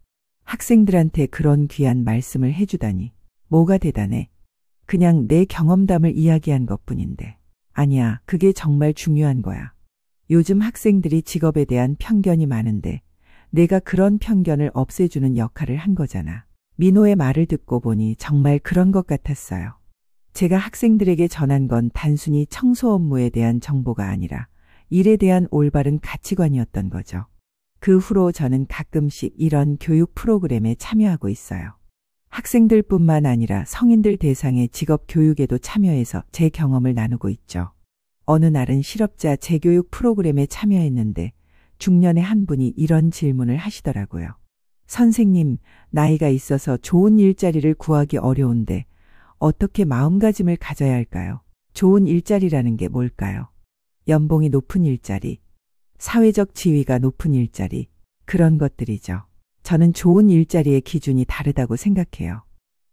학생들한테 그런 귀한 말씀을 해주다니. 뭐가 대단해? 그냥 내 경험담을 이야기한 것뿐인데. 아니야, 그게 정말 중요한 거야. 요즘 학생들이 직업에 대한 편견이 많은데 내가 그런 편견을 없애주는 역할을 한 거잖아. 민호의 말을 듣고 보니 정말 그런 것 같았어요. 제가 학생들에게 전한 건 단순히 청소 업무에 대한 정보가 아니라 일에 대한 올바른 가치관이었던 거죠. 그 후로 저는 가끔씩 이런 교육 프로그램에 참여하고 있어요. 학생들뿐만 아니라 성인들 대상의 직업 교육에도 참여해서 제 경험을 나누고 있죠. 어느 날은 실업자 재교육 프로그램에 참여했는데 중년의 한 분이 이런 질문을 하시더라고요. 선생님, 나이가 있어서 좋은 일자리를 구하기 어려운데 어떻게 마음가짐을 가져야 할까요? 좋은 일자리라는 게 뭘까요? 연봉이 높은 일자리, 사회적 지위가 높은 일자리, 그런 것들이죠. 저는 좋은 일자리의 기준이 다르다고 생각해요.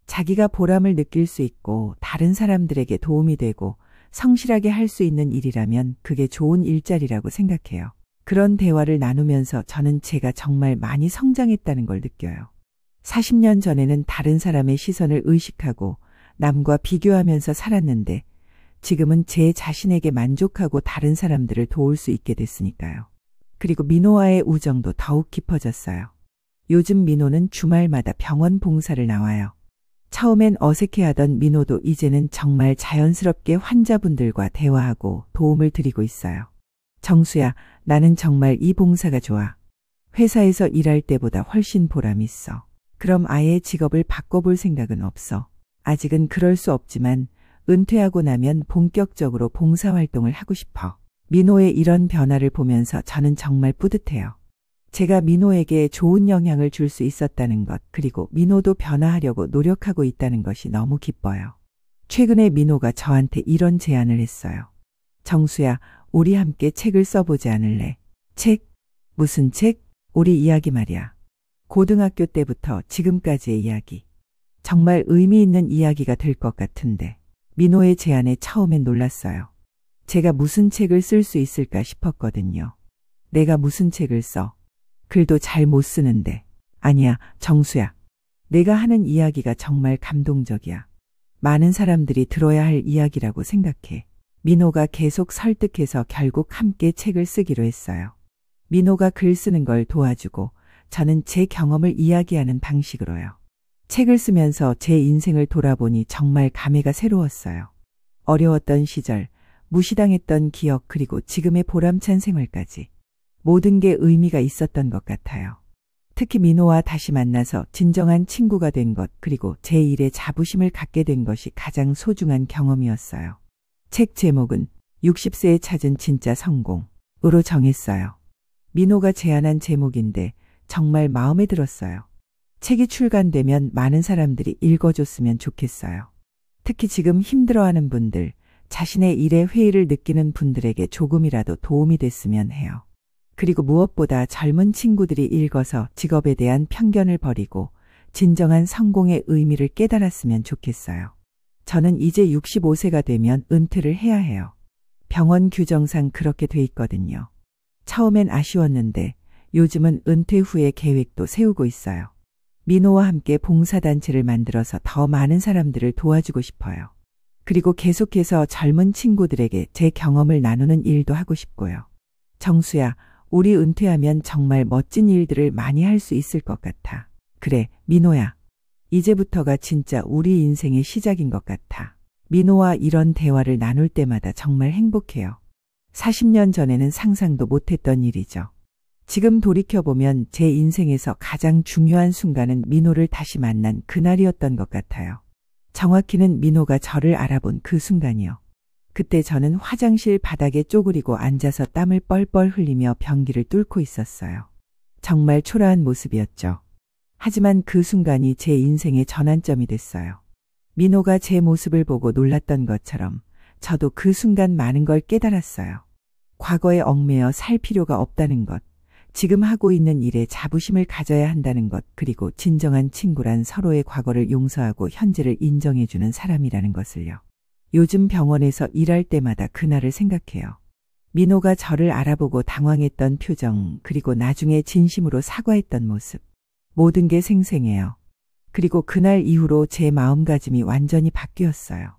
자기가 보람을 느낄 수 있고 다른 사람들에게 도움이 되고 성실하게 할 수 있는 일이라면 그게 좋은 일자리라고 생각해요. 그런 대화를 나누면서 저는 제가 정말 많이 성장했다는 걸 느껴요. 40년 전에는 다른 사람의 시선을 의식하고 남과 비교하면서 살았는데 지금은 제 자신에게 만족하고 다른 사람들을 도울 수 있게 됐으니까요. 그리고 민호와의 우정도 더욱 깊어졌어요. 요즘 민호는 주말마다 병원 봉사를 나와요. 처음엔 어색해하던 민호도 이제는 정말 자연스럽게 환자분들과 대화하고 도움을 드리고 있어요. 정수야, 나는 정말 이 봉사가 좋아. 회사에서 일할 때보다 훨씬 보람 있어. 그럼 아예 직업을 바꿔볼 생각은 없어. 아직은 그럴 수 없지만 은퇴하고 나면 본격적으로 봉사활동을 하고 싶어. 민호의 이런 변화를 보면서 저는 정말 뿌듯해요. 제가 민호에게 좋은 영향을 줄 수 있었다는 것, 그리고 민호도 변화하려고 노력하고 있다는 것이 너무 기뻐요. 최근에 민호가 저한테 이런 제안을 했어요. 정수야, 우리 함께 책을 써보지 않을래? 책? 무슨 책? 우리 이야기 말이야. 고등학교 때부터 지금까지의 이야기. 정말 의미 있는 이야기가 될 것 같은데. 민호의 제안에 처음엔 놀랐어요. 제가 무슨 책을 쓸 수 있을까 싶었거든요. 내가 무슨 책을 써? 글도 잘 못 쓰는데. 아니야, 정수야. 내가 하는 이야기가 정말 감동적이야. 많은 사람들이 들어야 할 이야기라고 생각해. 민호가 계속 설득해서 결국 함께 책을 쓰기로 했어요. 민호가 글 쓰는 걸 도와주고 저는 제 경험을 이야기하는 방식으로요. 책을 쓰면서 제 인생을 돌아보니 정말 감회가 새로웠어요. 어려웠던 시절, 무시당했던 기억, 그리고 지금의 보람찬 생활까지. 모든 게 의미가 있었던 것 같아요. 특히 민호와 다시 만나서 진정한 친구가 된 것, 그리고 제 일에 자부심을 갖게 된 것이 가장 소중한 경험이었어요. 책 제목은 60세에 찾은 진짜 성공으로 정했어요. 민호가 제안한 제목인데 정말 마음에 들었어요. 책이 출간되면 많은 사람들이 읽어줬으면 좋겠어요. 특히 지금 힘들어하는 분들, 자신의 일에 회의를 느끼는 분들에게 조금이라도 도움이 됐으면 해요. 그리고 무엇보다 젊은 친구들이 읽어서 직업에 대한 편견을 버리고 진정한 성공의 의미를 깨달았으면 좋겠어요. 저는 이제 65세가 되면 은퇴를 해야 해요. 병원 규정상 그렇게 돼 있거든요. 처음엔 아쉬웠는데 요즘은 은퇴 후의 계획도 세우고 있어요. 민호와 함께 봉사단체를 만들어서 더 많은 사람들을 도와주고 싶어요. 그리고 계속해서 젊은 친구들에게 제 경험을 나누는 일도 하고 싶고요. 정수야, 우리 은퇴하면 정말 멋진 일들을 많이 할 수 있을 것 같아. 그래, 민호야. 이제부터가 진짜 우리 인생의 시작인 것 같아. 민호와 이런 대화를 나눌 때마다 정말 행복해요. 40년 전에는 상상도 못했던 일이죠. 지금 돌이켜보면 제 인생에서 가장 중요한 순간은 민호를 다시 만난 그날이었던 것 같아요. 정확히는 민호가 저를 알아본 그 순간이요. 그때 저는 화장실 바닥에 쪼그리고 앉아서 땀을 뻘뻘 흘리며 변기를 뚫고 있었어요. 정말 초라한 모습이었죠. 하지만 그 순간이 제 인생의 전환점이 됐어요. 민호가 제 모습을 보고 놀랐던 것처럼 저도 그 순간 많은 걸 깨달았어요. 과거에 얽매여 살 필요가 없다는 것, 지금 하고 있는 일에 자부심을 가져야 한다는 것, 그리고 진정한 친구란 서로의 과거를 용서하고 현재를 인정해주는 사람이라는 것을요. 요즘 병원에서 일할 때마다 그날을 생각해요. 민호가 저를 알아보고 당황했던 표정, 그리고 나중에 진심으로 사과했던 모습. 모든 게 생생해요. 그리고 그날 이후로 제 마음가짐이 완전히 바뀌었어요.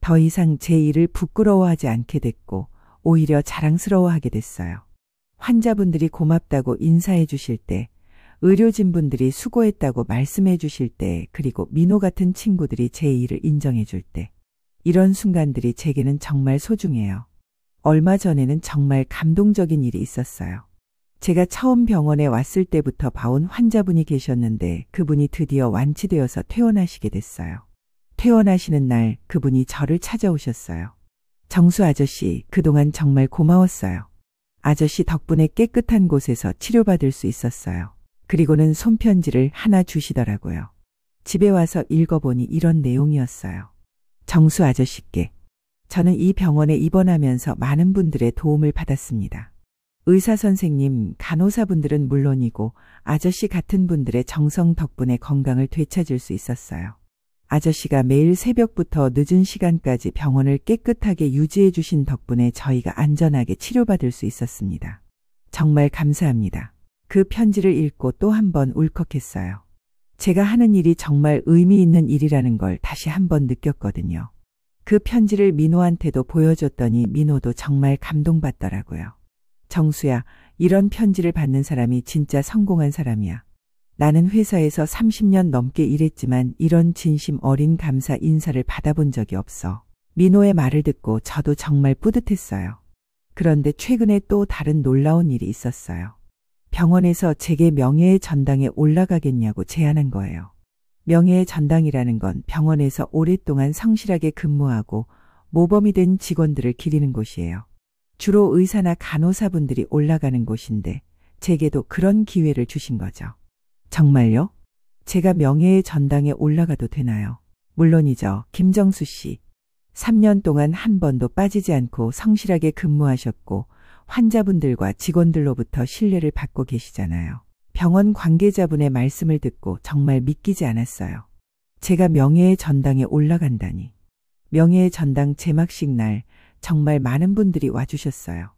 더 이상 제 일을 부끄러워하지 않게 됐고 오히려 자랑스러워하게 됐어요. 환자분들이 고맙다고 인사해 주실 때, 의료진분들이 수고했다고 말씀해 주실 때, 그리고 민호 같은 친구들이 제 일을 인정해 줄 때, 이런 순간들이 제게는 정말 소중해요. 얼마 전에는 정말 감동적인 일이 있었어요. 제가 처음 병원에 왔을 때부터 봐온 환자분이 계셨는데 그분이 드디어 완치되어서 퇴원하시게 됐어요. 퇴원하시는 날 그분이 저를 찾아오셨어요. 정수 아저씨, 그동안 정말 고마웠어요. 아저씨 덕분에 깨끗한 곳에서 치료받을 수 있었어요. 그리고는 손편지를 하나 주시더라고요. 집에 와서 읽어보니 이런 내용이었어요. 정수 아저씨께. 저는 이 병원에 입원하면서 많은 분들의 도움을 받았습니다. 의사 선생님, 간호사분들은 물론이고 아저씨 같은 분들의 정성 덕분에 건강을 되찾을 수 있었어요. 아저씨가 매일 새벽부터 늦은 시간까지 병원을 깨끗하게 유지해 주신 덕분에 저희가 안전하게 치료받을 수 있었습니다. 정말 감사합니다. 그 편지를 읽고 또 한 번 울컥했어요. 제가 하는 일이 정말 의미 있는 일이라는 걸 다시 한번 느꼈거든요. 그 편지를 민호한테도 보여줬더니 민호도 정말 감동받더라고요. 정수야, 이런 편지를 받는 사람이 진짜 성공한 사람이야. 나는 회사에서 30년 넘게 일했지만 이런 진심 어린 감사 인사를 받아본 적이 없어. 민호의 말을 듣고 저도 정말 뿌듯했어요. 그런데 최근에 또 다른 놀라운 일이 있었어요. 병원에서 제게 명예의 전당에 올라가겠냐고 제안한 거예요. 명예의 전당이라는 건 병원에서 오랫동안 성실하게 근무하고 모범이 된 직원들을 기리는 곳이에요. 주로 의사나 간호사분들이 올라가는 곳인데 제게도 그런 기회를 주신 거죠. 정말요? 제가 명예의 전당에 올라가도 되나요? 물론이죠. 김정수 씨. 3년 동안 한 번도 빠지지 않고 성실하게 근무하셨고 환자분들과 직원들로부터 신뢰를 받고 계시잖아요. 병원 관계자분의 말씀을 듣고 정말 믿기지 않았어요. 제가 명예의 전당에 올라간다니. 명예의 전당 제막식 날 정말 많은 분들이 와주셨어요.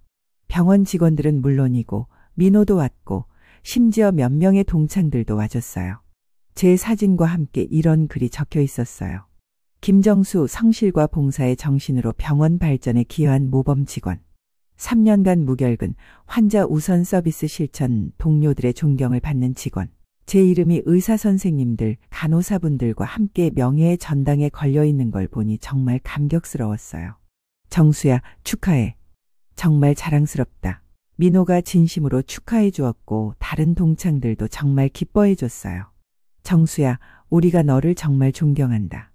병원 직원들은 물론이고 민호도 왔고 심지어 몇 명의 동창들도 와줬어요. 제 사진과 함께 이런 글이 적혀 있었어요. 김정수 성실과 봉사의 정신으로 병원 발전에 기여한 모범 직원. 3년간 무결근 환자 우선 서비스 실천, 동료들의 존경을 받는 직원. 제 이름이 의사 선생님들, 간호사분들과 함께 명예의 전당에 걸려있는 걸 보니 정말 감격스러웠어요. 정수야, 축하해. 정말 자랑스럽다. 민호가 진심으로 축하해 주었고 다른 동창들도 정말 기뻐해 줬어요. 정수야, 우리가 너를 정말 존경한다.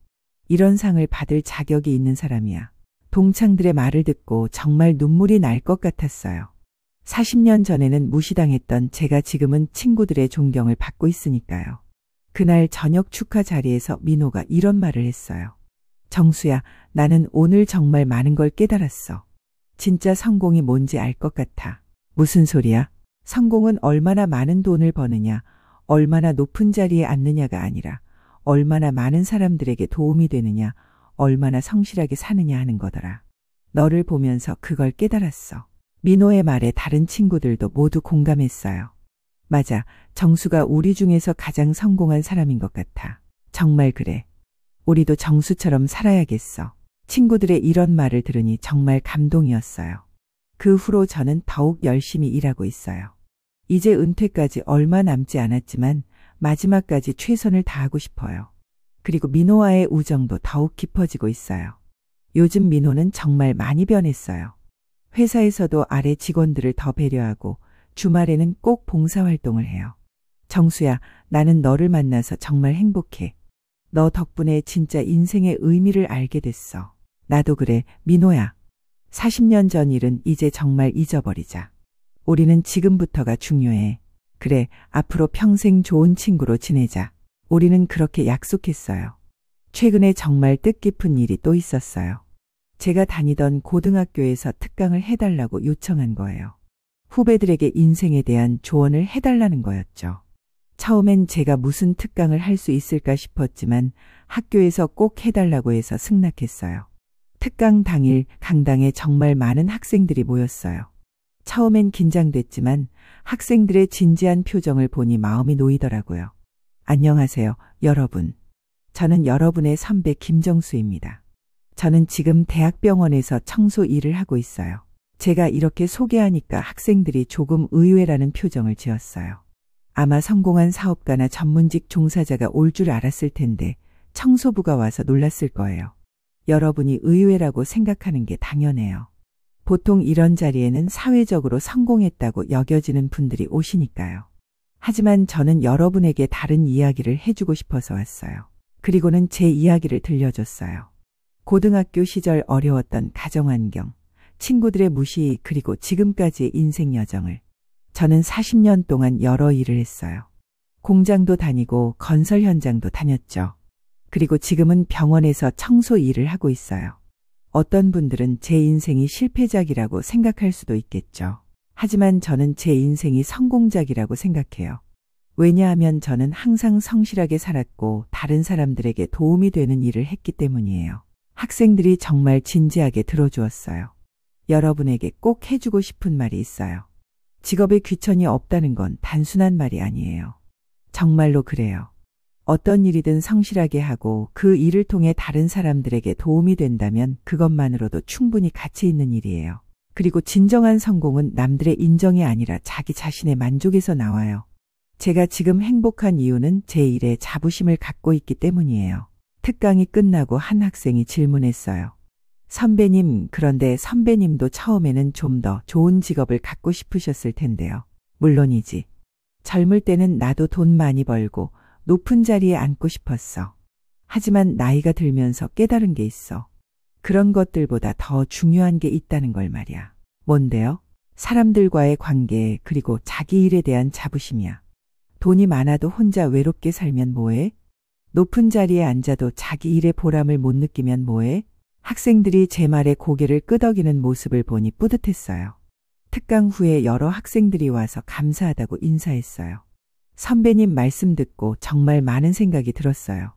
이런 상을 받을 자격이 있는 사람이야. 동창들의 말을 듣고 정말 눈물이 날 것 같았어요. 40년 전에는 무시당했던 제가 지금은 친구들의 존경을 받고 있으니까요. 그날 저녁 축하 자리에서 민호가 이런 말을 했어요. 정수야, 나는 오늘 정말 많은 걸 깨달았어. 진짜 성공이 뭔지 알 것 같아. 무슨 소리야? 성공은 얼마나 많은 돈을 버느냐, 얼마나 높은 자리에 앉느냐가 아니라 얼마나 많은 사람들에게 도움이 되느냐, 얼마나 성실하게 사느냐 하는 거더라. 너를 보면서 그걸 깨달았어. 민호의 말에 다른 친구들도 모두 공감했어요. 맞아, 정수가 우리 중에서 가장 성공한 사람인 것 같아. 정말 그래. 우리도 정수처럼 살아야겠어. 친구들의 이런 말을 들으니 정말 감동이었어요. 그 후로 저는 더욱 열심히 일하고 있어요. 이제 은퇴까지 얼마 남지 않았지만 마지막까지 최선을 다하고 싶어요. 그리고 민호와의 우정도 더욱 깊어지고 있어요. 요즘 민호는 정말 많이 변했어요. 회사에서도 아래 직원들을 더 배려하고 주말에는 꼭 봉사활동을 해요. 정수야, 나는 너를 만나서 정말 행복해. 너 덕분에 진짜 인생의 의미를 알게 됐어. 나도 그래, 민호야. 40년 전 일은 이제 정말 잊어버리자. 우리는 지금부터가 중요해. 그래, 앞으로 평생 좋은 친구로 지내자. 우리는 그렇게 약속했어요. 최근에 정말 뜻깊은 일이 또 있었어요. 제가 다니던 고등학교에서 특강을 해달라고 요청한 거예요. 후배들에게 인생에 대한 조언을 해달라는 거였죠. 처음엔 제가 무슨 특강을 할 수 있을까 싶었지만 학교에서 꼭 해달라고 해서 승낙했어요. 특강 당일 강당에 정말 많은 학생들이 모였어요. 처음엔 긴장됐지만 학생들의 진지한 표정을 보니 마음이 놓이더라고요. 안녕하세요, 여러분. 저는 여러분의 선배 김정수입니다. 저는 지금 대학병원에서 청소 일을 하고 있어요. 제가 이렇게 소개하니까 학생들이 조금 의외라는 표정을 지었어요. 아마 성공한 사업가나 전문직 종사자가 올 줄 알았을 텐데 청소부가 와서 놀랐을 거예요. 여러분이 의외라고 생각하는 게 당연해요. 보통 이런 자리에는 사회적으로 성공했다고 여겨지는 분들이 오시니까요. 하지만 저는 여러분에게 다른 이야기를 해주고 싶어서 왔어요. 그리고는 제 이야기를 들려줬어요. 고등학교 시절 어려웠던 가정환경, 친구들의 무시, 그리고 지금까지의 인생 여정을. 저는 40년 동안 여러 일을 했어요. 공장도 다니고 건설 현장도 다녔죠. 그리고 지금은 병원에서 청소 일을 하고 있어요. 어떤 분들은 제 인생이 실패작이라고 생각할 수도 있겠죠. 하지만 저는 제 인생이 성공작이라고 생각해요. 왜냐하면 저는 항상 성실하게 살았고 다른 사람들에게 도움이 되는 일을 했기 때문이에요. 학생들이 정말 진지하게 들어주었어요. 여러분에게 꼭 해주고 싶은 말이 있어요. 직업에 귀천이 없다는 건 단순한 말이 아니에요. 정말로 그래요. 어떤 일이든 성실하게 하고 그 일을 통해 다른 사람들에게 도움이 된다면 그것만으로도 충분히 가치 있는 일이에요. 그리고 진정한 성공은 남들의 인정이 아니라 자기 자신의 만족에서 나와요. 제가 지금 행복한 이유는 제 일에 자부심을 갖고 있기 때문이에요. 특강이 끝나고 한 학생이 질문했어요. 선배님, 그런데 선배님도 처음에는 좀 더 좋은 직업을 갖고 싶으셨을 텐데요. 물론이지. 젊을 때는 나도 돈 많이 벌고 높은 자리에 앉고 싶었어. 하지만 나이가 들면서 깨달은 게 있어. 그런 것들보다 더 중요한 게 있다는 걸 말이야. 뭔데요? 사람들과의 관계, 그리고 자기 일에 대한 자부심이야. 돈이 많아도 혼자 외롭게 살면 뭐해? 높은 자리에 앉아도 자기 일의 보람을 못 느끼면 뭐해? 학생들이 제 말에 고개를 끄덕이는 모습을 보니 뿌듯했어요. 특강 후에 여러 학생들이 와서 감사하다고 인사했어요. 선배님 말씀 듣고 정말 많은 생각이 들었어요.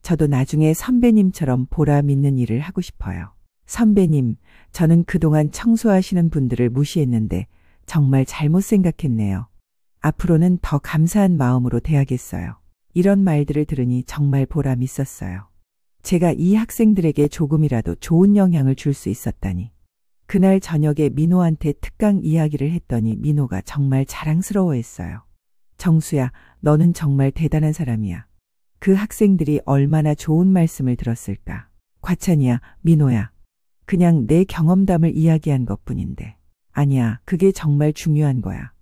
저도 나중에 선배님처럼 보람 있는 일을 하고 싶어요. 선배님, 저는 그동안 청소하시는 분들을 무시했는데 정말 잘못 생각했네요. 앞으로는 더 감사한 마음으로 대하겠어요. 이런 말들을 들으니 정말 보람 있었어요. 제가 이 학생들에게 조금이라도 좋은 영향을 줄 수 있었다니. 그날 저녁에 민호한테 특강 이야기를 했더니 민호가 정말 자랑스러워했어요. 정수야, 너는 정말 대단한 사람이야. 그 학생들이 얼마나 좋은 말씀을 들었을까. 과찬이야, 민호야. 그냥 내 경험담을 이야기한 것뿐인데. 아니야, 그게 정말 중요한 거야.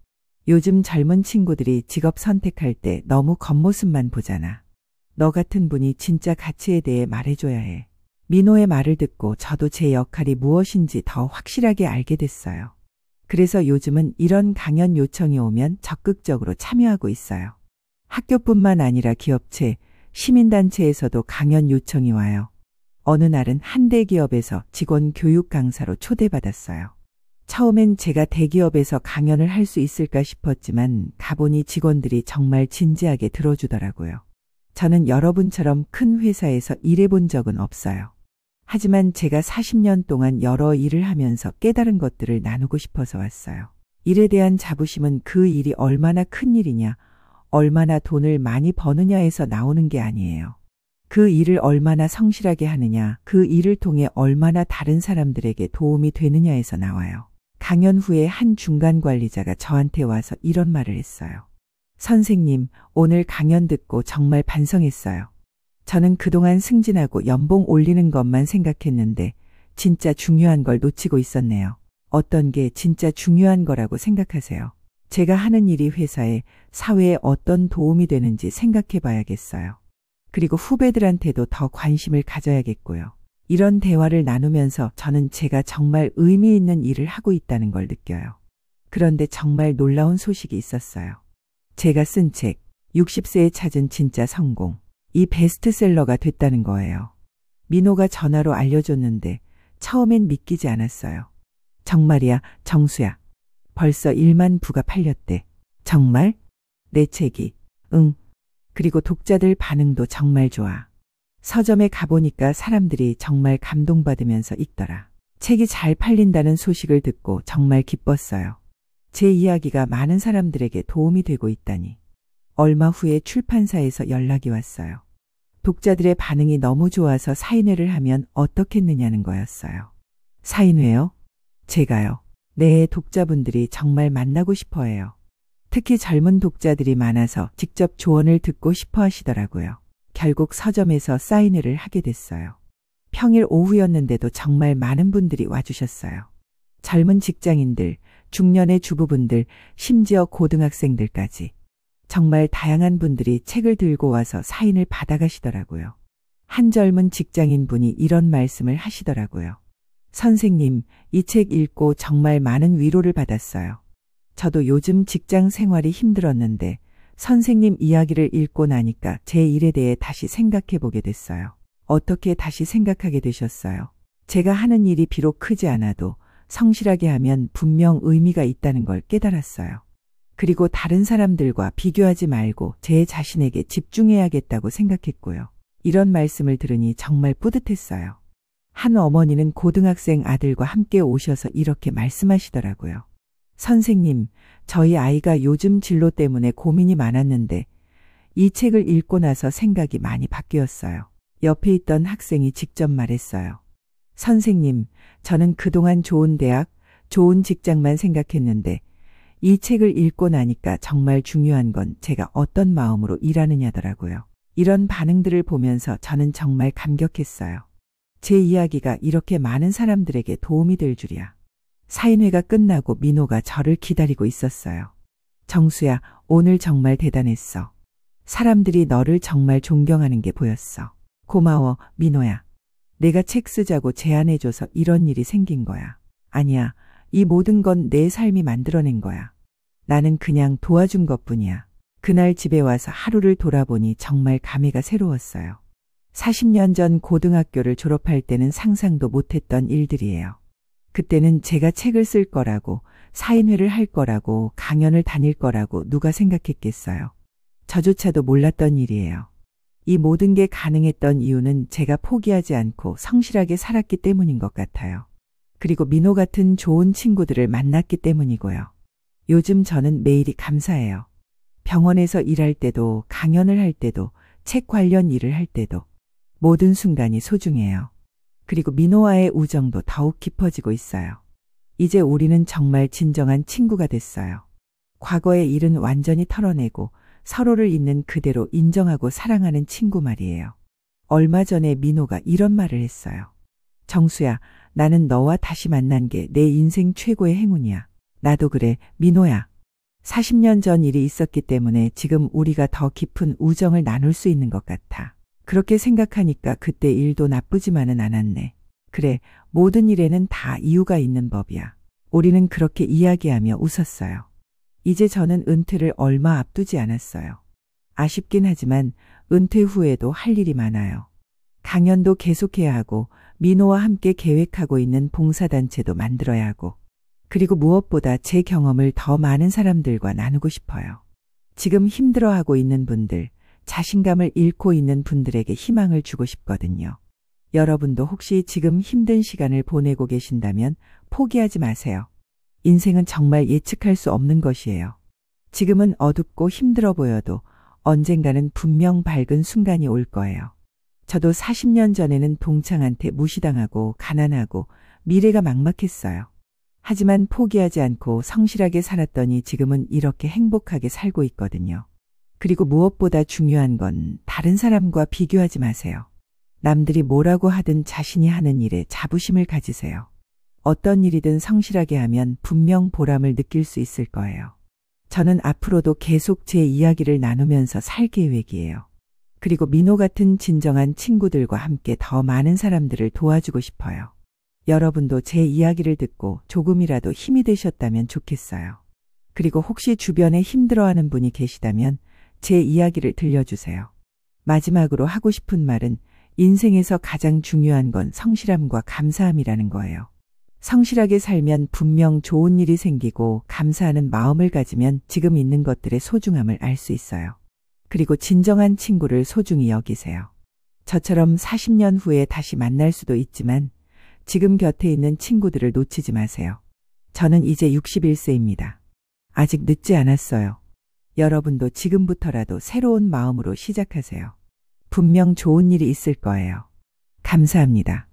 요즘 젊은 친구들이 직업 선택할 때 너무 겉모습만 보잖아. 너 같은 분이 진짜 가치에 대해 말해줘야 해. 민호의 말을 듣고 저도 제 역할이 무엇인지 더 확실하게 알게 됐어요. 그래서 요즘은 이런 강연 요청이 오면 적극적으로 참여하고 있어요. 학교뿐만 아니라 기업체, 시민단체에서도 강연 요청이 와요. 어느 날은 한 대기업에서 직원 교육 강사로 초대받았어요. 처음엔 제가 대기업에서 강연을 할 수 있을까 싶었지만 가보니 직원들이 정말 진지하게 들어주더라고요. 저는 여러분처럼 큰 회사에서 일해본 적은 없어요. 하지만 제가 40년 동안 여러 일을 하면서 깨달은 것들을 나누고 싶어서 왔어요. 일에 대한 자부심은 그 일이 얼마나 큰 일이냐, 얼마나 돈을 많이 버느냐에서 나오는 게 아니에요. 그 일을 얼마나 성실하게 하느냐, 그 일을 통해 얼마나 다른 사람들에게 도움이 되느냐에서 나와요. 강연 후에 한 중간 관리자가 저한테 와서 이런 말을 했어요. 선생님, 오늘 강연 듣고 정말 반성했어요. 저는 그동안 승진하고 연봉 올리는 것만 생각했는데 진짜 중요한 걸 놓치고 있었네요. 어떤 게 진짜 중요한 거라고 생각하세요? 제가 하는 일이 회사에, 사회에 어떤 도움이 되는지 생각해 봐야겠어요. 그리고 후배들한테도 더 관심을 가져야겠고요. 이런 대화를 나누면서 저는 제가 정말 의미 있는 일을 하고 있다는 걸 느껴요. 그런데 정말 놀라운 소식이 있었어요. 제가 쓴 책, 60세에 찾은 진짜 성공. 이 베스트셀러가 됐다는 거예요. 민호가 전화로 알려줬는데 처음엔 믿기지 않았어요. 정말이야, 정수야. 벌써 1만 부가 팔렸대. 정말? 내 책이. 응. 그리고 독자들 반응도 정말 좋아. 서점에 가보니까 사람들이 정말 감동받으면서 읽더라. 책이 잘 팔린다는 소식을 듣고 정말 기뻤어요. 제 이야기가 많은 사람들에게 도움이 되고 있다니. 얼마 후에 출판사에서 연락이 왔어요. 독자들의 반응이 너무 좋아서 사인회를 하면 어떻겠느냐는 거였어요. 사인회요? 제가요. 네, 독자분들이 정말 만나고 싶어 해요. 특히 젊은 독자들이 많아서 직접 조언을 듣고 싶어 하시더라고요. 결국 서점에서 사인회를 하게 됐어요. 평일 오후였는데도 정말 많은 분들이 와주셨어요. 젊은 직장인들, 중년의 주부분들, 심지어 고등학생들까지. 정말 다양한 분들이 책을 들고 와서 사인을 받아가시더라고요. 한 젊은 직장인 분이 이런 말씀을 하시더라고요. 선생님, 이 책 읽고 정말 많은 위로를 받았어요. 저도 요즘 직장 생활이 힘들었는데 선생님 이야기를 읽고 나니까 제 일에 대해 다시 생각해 보게 됐어요. 어떻게 다시 생각하게 되셨어요? 제가 하는 일이 비록 크지 않아도 성실하게 하면 분명 의미가 있다는 걸 깨달았어요. 그리고 다른 사람들과 비교하지 말고 제 자신에게 집중해야겠다고 생각했고요. 이런 말씀을 들으니 정말 뿌듯했어요. 한 어머니는 고등학생 아들과 함께 오셔서 이렇게 말씀하시더라고요. 선생님, 저희 아이가 요즘 진로 때문에 고민이 많았는데 이 책을 읽고 나서 생각이 많이 바뀌었어요. 옆에 있던 학생이 직접 말했어요. 선생님, 저는 그동안 좋은 대학, 좋은 직장만 생각했는데 이 책을 읽고 나니까 정말 중요한 건 제가 어떤 마음으로 일하느냐더라고요. 이런 반응들을 보면서 저는 정말 감격했어요. 제 이야기가 이렇게 많은 사람들에게 도움이 될 줄이야. 사인회가 끝나고 민호가 저를 기다리고 있었어요. 정수야, 오늘 정말 대단했어. 사람들이 너를 정말 존경하는 게 보였어. 고마워, 민호야. 내가 책 쓰자고 제안해줘서 이런 일이 생긴 거야. 아니야, 이 모든 건 내 삶이 만들어낸 거야. 나는 그냥 도와준 것뿐이야. 그날 집에 와서 하루를 돌아보니 정말 감회가 새로웠어요. 40년 전 고등학교를 졸업할 때는 상상도 못했던 일들이에요. 그때는 제가 책을 쓸 거라고, 사인회를 할 거라고, 강연을 다닐 거라고 누가 생각했겠어요. 저조차도 몰랐던 일이에요. 이 모든 게 가능했던 이유는 제가 포기하지 않고 성실하게 살았기 때문인 것 같아요. 그리고 민호 같은 좋은 친구들을 만났기 때문이고요. 요즘 저는 매일이 감사해요. 병원에서 일할 때도, 강연을 할 때도, 책 관련 일을 할 때도 모든 순간이 소중해요. 그리고 민호와의 우정도 더욱 깊어지고 있어요. 이제 우리는 정말 진정한 친구가 됐어요. 과거의 일은 완전히 털어내고 서로를 있는 그대로 인정하고 사랑하는 친구 말이에요. 얼마 전에 민호가 이런 말을 했어요. 정수야, 나는 너와 다시 만난 게 내 인생 최고의 행운이야. 나도 그래, 민호야. 40년 전 일이 있었기 때문에 지금 우리가 더 깊은 우정을 나눌 수 있는 것 같아. 그렇게 생각하니까 그때 일도 나쁘지만은 않았네. 그래, 모든 일에는 다 이유가 있는 법이야. 우리는 그렇게 이야기하며 웃었어요. 이제 저는 은퇴를 얼마 앞두지 않았어요. 아쉽긴 하지만 은퇴 후에도 할 일이 많아요. 강연도 계속해야 하고 민호와 함께 계획하고 있는 봉사단체도 만들어야 하고 그리고 무엇보다 제 경험을 더 많은 사람들과 나누고 싶어요. 지금 힘들어하고 있는 분들, 자신감을 잃고 있는 분들에게 희망을 주고 싶거든요. 여러분도 혹시 지금 힘든 시간을 보내고 계신다면 포기하지 마세요. 인생은 정말 예측할 수 없는 것이에요. 지금은 어둡고 힘들어 보여도 언젠가는 분명 밝은 순간이 올 거예요. 저도 40년 전에는 동창한테 무시당하고 가난하고 미래가 막막했어요. 하지만 포기하지 않고 성실하게 살았더니 지금은 이렇게 행복하게 살고 있거든요. 그리고 무엇보다 중요한 건 다른 사람과 비교하지 마세요. 남들이 뭐라고 하든 자신이 하는 일에 자부심을 가지세요. 어떤 일이든 성실하게 하면 분명 보람을 느낄 수 있을 거예요. 저는 앞으로도 계속 제 이야기를 나누면서 살 계획이에요. 그리고 민호 같은 진정한 친구들과 함께 더 많은 사람들을 도와주고 싶어요. 여러분도 제 이야기를 듣고 조금이라도 힘이 되셨다면 좋겠어요. 그리고 혹시 주변에 힘들어하는 분이 계시다면 제 이야기를 들려주세요. 마지막으로 하고 싶은 말은 인생에서 가장 중요한 건 성실함과 감사함이라는 거예요. 성실하게 살면 분명 좋은 일이 생기고 감사하는 마음을 가지면 지금 있는 것들의 소중함을 알 수 있어요. 그리고 진정한 친구를 소중히 여기세요. 저처럼 40년 후에 다시 만날 수도 있지만 지금 곁에 있는 친구들을 놓치지 마세요. 저는 이제 61세입니다. 아직 늦지 않았어요. 여러분도 지금부터라도 새로운 마음으로 시작하세요. 분명 좋은 일이 있을 거예요. 감사합니다.